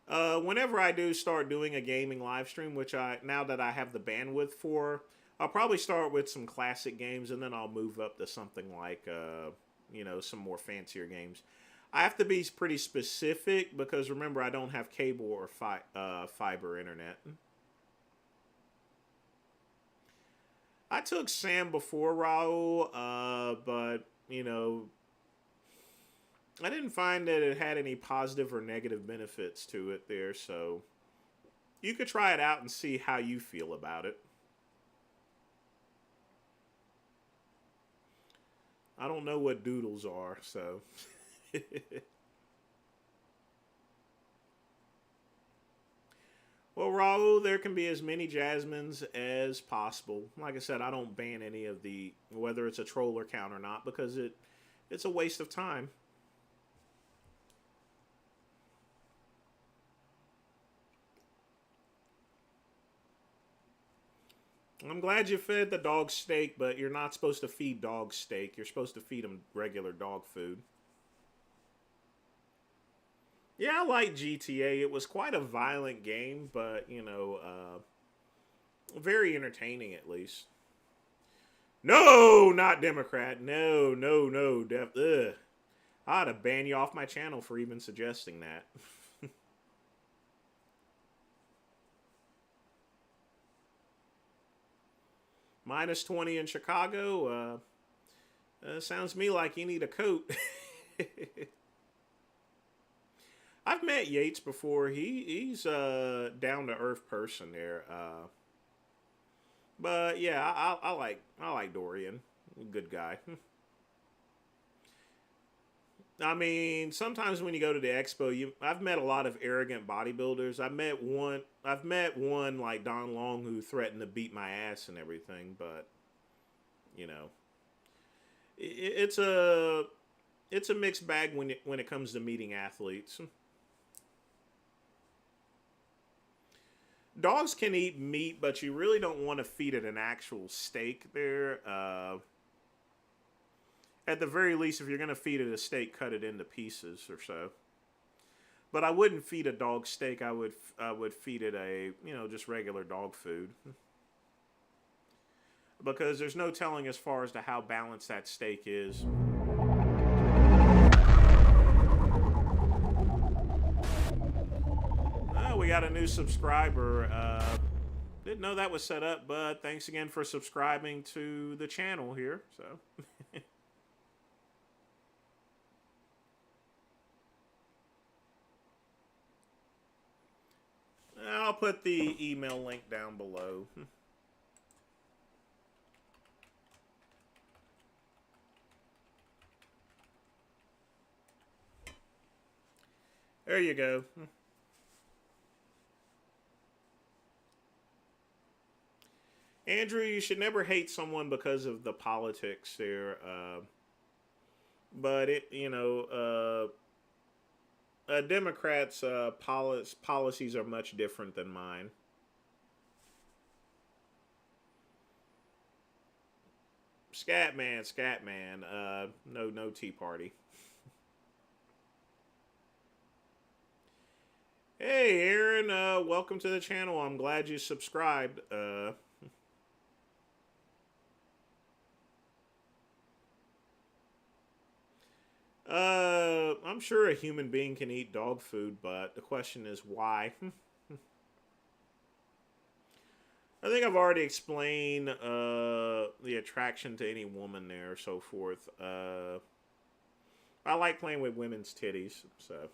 B: Whenever I do start doing a gaming live stream, which now that I have the bandwidth for, I'll probably start with some classic games, and then I'll move up to something like, some more fancier games. I have to be pretty specific because remember, I don't have cable or fiber internet. I took Sam before Raul, but I didn't find that it had any positive or negative benefits to it there, so you could try it out and see how you feel about it. I don't know what doodles are, so. Well, Raul, there can be as many Jasmines as possible. Like I said, I don't ban any of whether it's a troll account or not, because it's a waste of time. I'm glad you fed the dog steak, but you're not supposed to feed dogs steak. You're supposed to feed them regular dog food. Yeah, I like GTA. It was quite a violent game, but, very entertaining at least. No, not Democrat. No. Ugh. I ought to ban you off my channel for even suggesting that. Minus 20 in Chicago. Sounds to me like you need a coat. I've met Yates before. He's a down to earth person there. But yeah, I like Dorian. Good guy. I mean, sometimes when you go to the expo, I've met a lot of arrogant bodybuilders. I've met one like Don Long who threatened to beat my ass and everything, but it's a mixed bag when it comes to meeting athletes. Dogs can eat meat, but you really don't want to feed it an actual steak there. At the very least, if you're going to feed it a steak, cut it into pieces or so. But I wouldn't feed a dog steak. I would feed it just regular dog food. Because there's no telling as far as to how balanced that steak is. Oh, we got a new subscriber. Didn't know that was set up, but thanks again for subscribing to the channel here. So. I'll put the email link down below. There you go. Andrew, you should never hate someone because of the politics there. But a Democrat's policies are much different than mine. Scatman. No Tea Party. Hey, Aaron, welcome to the channel. I'm glad you subscribed. I'm sure a human being can eat dog food, but the question is why? I think I've already explained the attraction to any woman there, or so forth. I like playing with women's titties, so.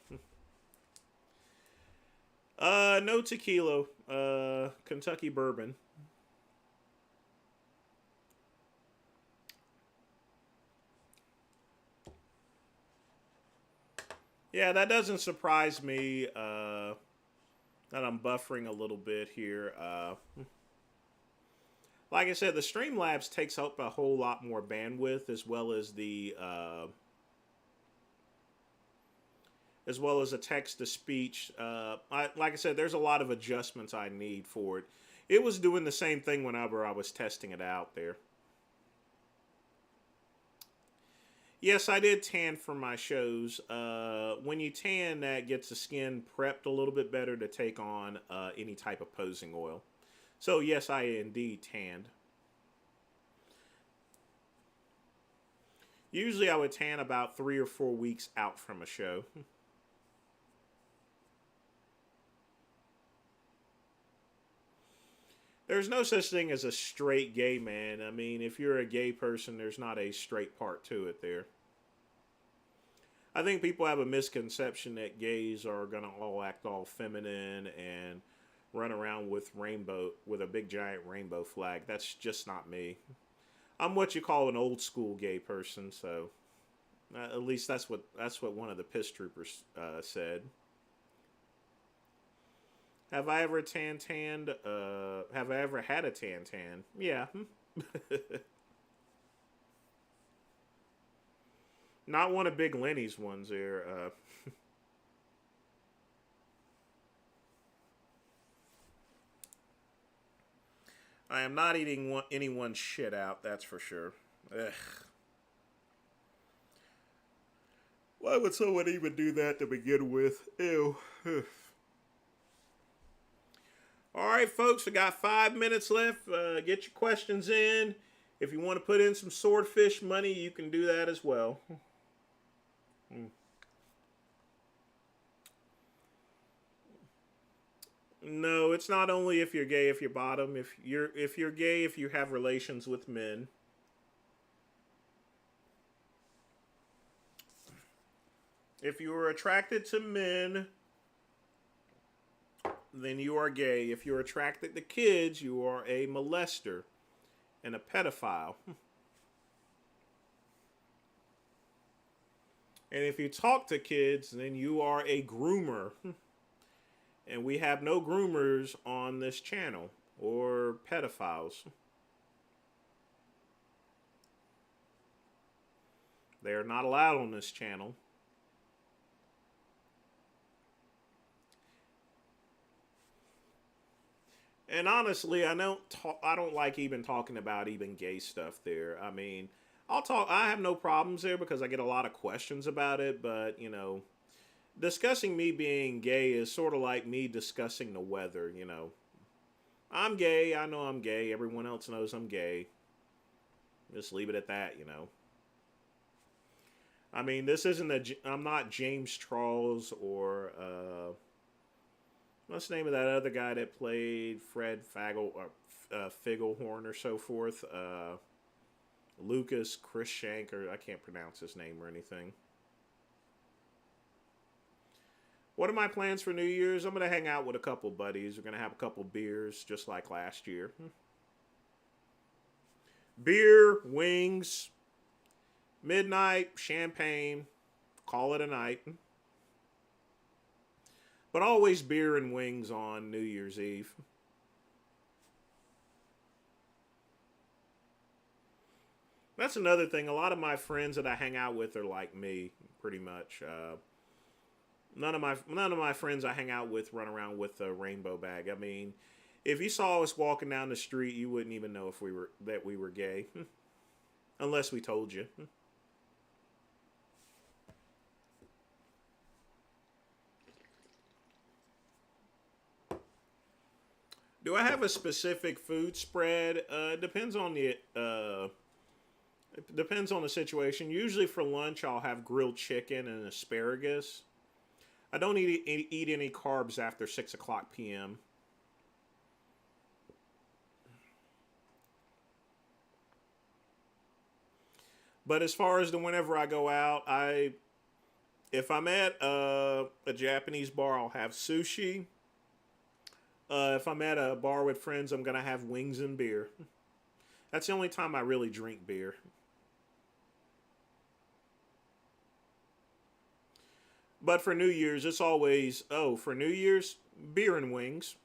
B: No tequila, Kentucky bourbon. Yeah, that doesn't surprise me that I'm buffering a little bit here. Like I said, the Streamlabs takes up a whole lot more bandwidth, as well as the text-to-speech. Like I said, there's a lot of adjustments I need for it. It was doing the same thing whenever I was testing it out there. Yes, I did tan for my shows. When you tan, that gets the skin prepped a little bit better to take on any type of posing oil. So yes, I indeed tanned. Usually I would tan about 3 or 4 weeks out from a show. There's no such thing as a straight gay man. I mean, if you're a gay person, there's not a straight part to it there. I think people have a misconception that gays are going to all act all feminine and run around with a big giant rainbow flag. That's just not me. I'm what you call an old school gay person, so at least that's what one of the piss troopers said. Have I ever tanned? Have I ever had a tan? Yeah. Not one of Big Lenny's ones there. I am not eating anyone's shit out, that's for sure. Ugh. Why would someone even do that to begin with? Ew. All right, folks, we got 5 minutes left. Get your questions in. If you want to put in some swordfish money, you can do that as well. No, it's not only if you're gay, if you're bottom. If you're gay, if you have relations with men. If you are attracted to men, then you are gay. If you're attracted to kids, you are a molester and a pedophile. And if you talk to kids, then you are a groomer. And we have no groomers on this channel or pedophiles. They are not allowed on this channel. And honestly, I don't like even talking about even gay stuff there. I mean, I have no problems there because I get a lot of questions about it, but discussing me being gay is sort of like me discussing the weather. I'm gay, I know I'm gay, everyone else knows I'm gay. Just leave it at that. I mean, I'm not James Charles or what's the name of that other guy that played Fred Figglehorn or so forth? Lucas Chris Shank, or I can't pronounce his name or anything. What are my plans for New Year's? I'm going to hang out with a couple buddies. We're going to have a couple beers, just like last year. Beer, wings, midnight, champagne. Call it a night. But always beer and wings on New Year's Eve. That's another thing. A lot of my friends that I hang out with are like me, pretty much. None of my friends I hang out with run around with a rainbow bag. I mean, if you saw us walking down the street, you wouldn't even know if we were gay, unless we told you. Do I have a specific food spread? It depends on the situation. Usually for lunch, I'll have grilled chicken and asparagus. I don't eat any carbs after 6 o'clock p.m. But as far as whenever I go out, if I'm at a Japanese bar, I'll have sushi. If I'm at a bar with friends, I'm going to have wings and beer. That's the only time I really drink beer. But for New Year's, it's always, for New Year's, beer and wings.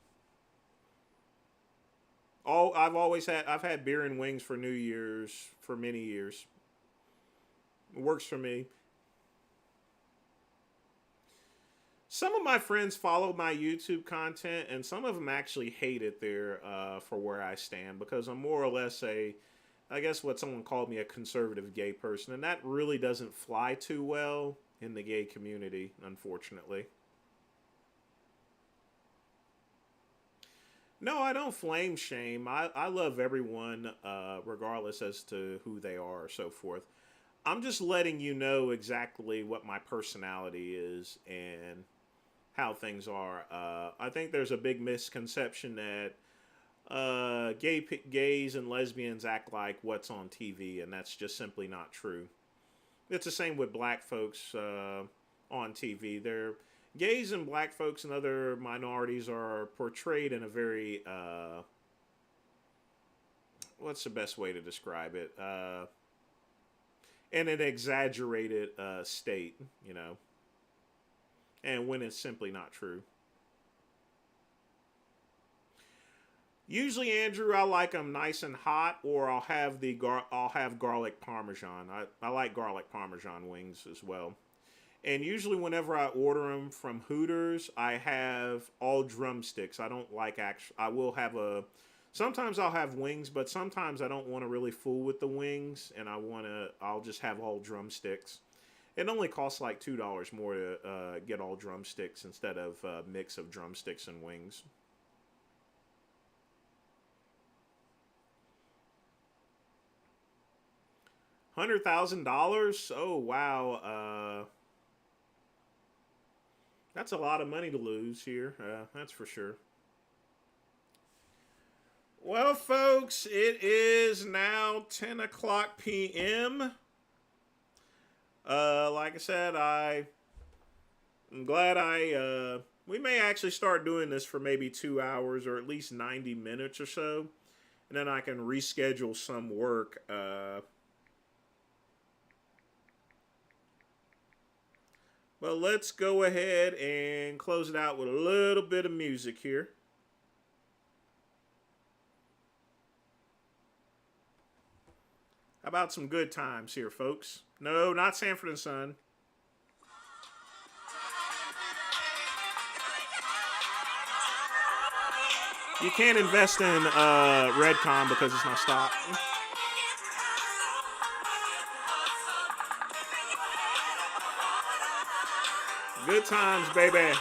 B: I've had beer and wings for New Year's for many years. It works for me. Some of my friends follow my YouTube content, and some of them actually hate it there for where I stand, because I'm more or less a I guess what someone called me a conservative gay person, and that really doesn't fly too well in the gay community, unfortunately. No, I don't flame shame. I love everyone, regardless as to who they are or so forth. I'm just letting you know exactly what my personality is and how things are. I think there's a big misconception that gays and lesbians act like what's on TV, and that's just simply not true. It's the same with black folks on TV. They're gays and black folks and other minorities are portrayed in a very what's the best way to describe it? In an exaggerated state, you know, and when it's simply not true. Usually, Andrew, I like them nice and hot, or I'll have I'll have garlic parmesan. I like garlic parmesan wings as well. And usually, whenever I order them from Hooters, I have all drumsticks. I don't like I will have a. Sometimes I'll have wings, but sometimes I don't want to really fool with the wings, and I'll just have all drumsticks. It only costs like $2 more to get all drumsticks instead of a mix of drumsticks and wings. $100,000? Oh wow, that's a lot of money to lose here. That's for sure. Well, folks, it is now 10 o'clock p.m. Like I said, I'm glad we may actually start doing this for maybe 2 hours or at least 90 minutes or so. And then I can reschedule some work. But let's go ahead and close it out with a little bit of music here. How about some good times here, folks? No, not Sanford and Son. You can't invest in Redcon because it's not stock. Good times, baby.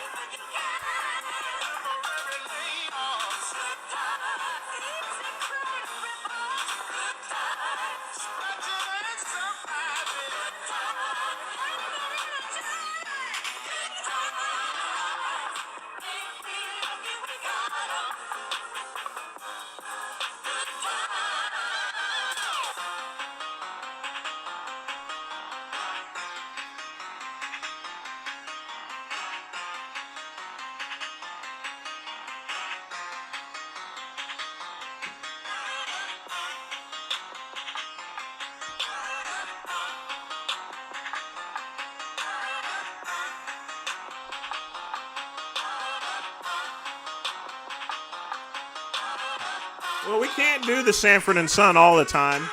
B: Well, we can't do the Sanford and Son all the time.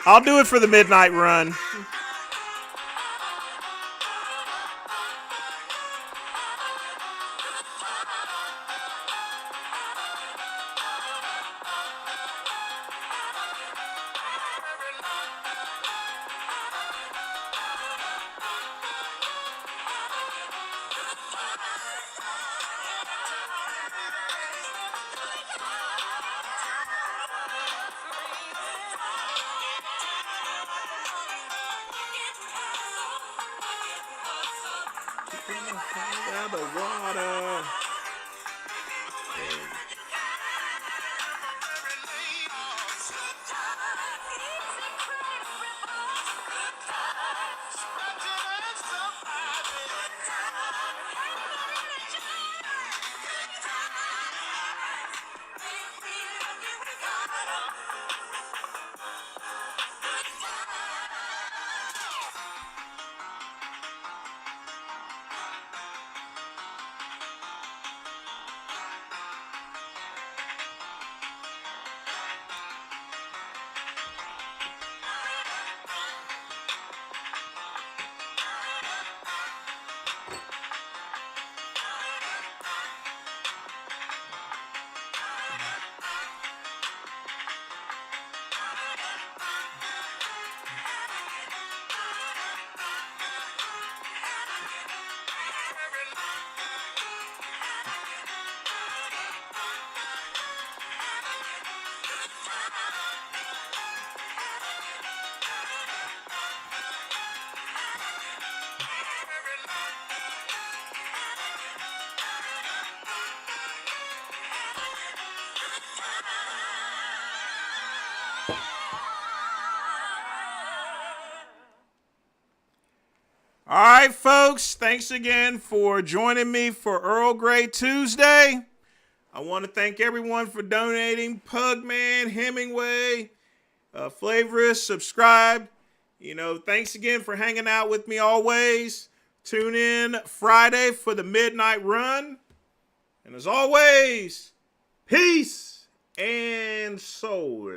B: I'll do it for the midnight run. Down the water. All right, folks. Thanks again for joining me for Earl Gray Tuesday. I want to thank everyone for donating. Pugman, Hemingway, Flavorist, subscribe. Thanks again for hanging out with me always. Tune in Friday for the midnight run. And as always, peace and soul.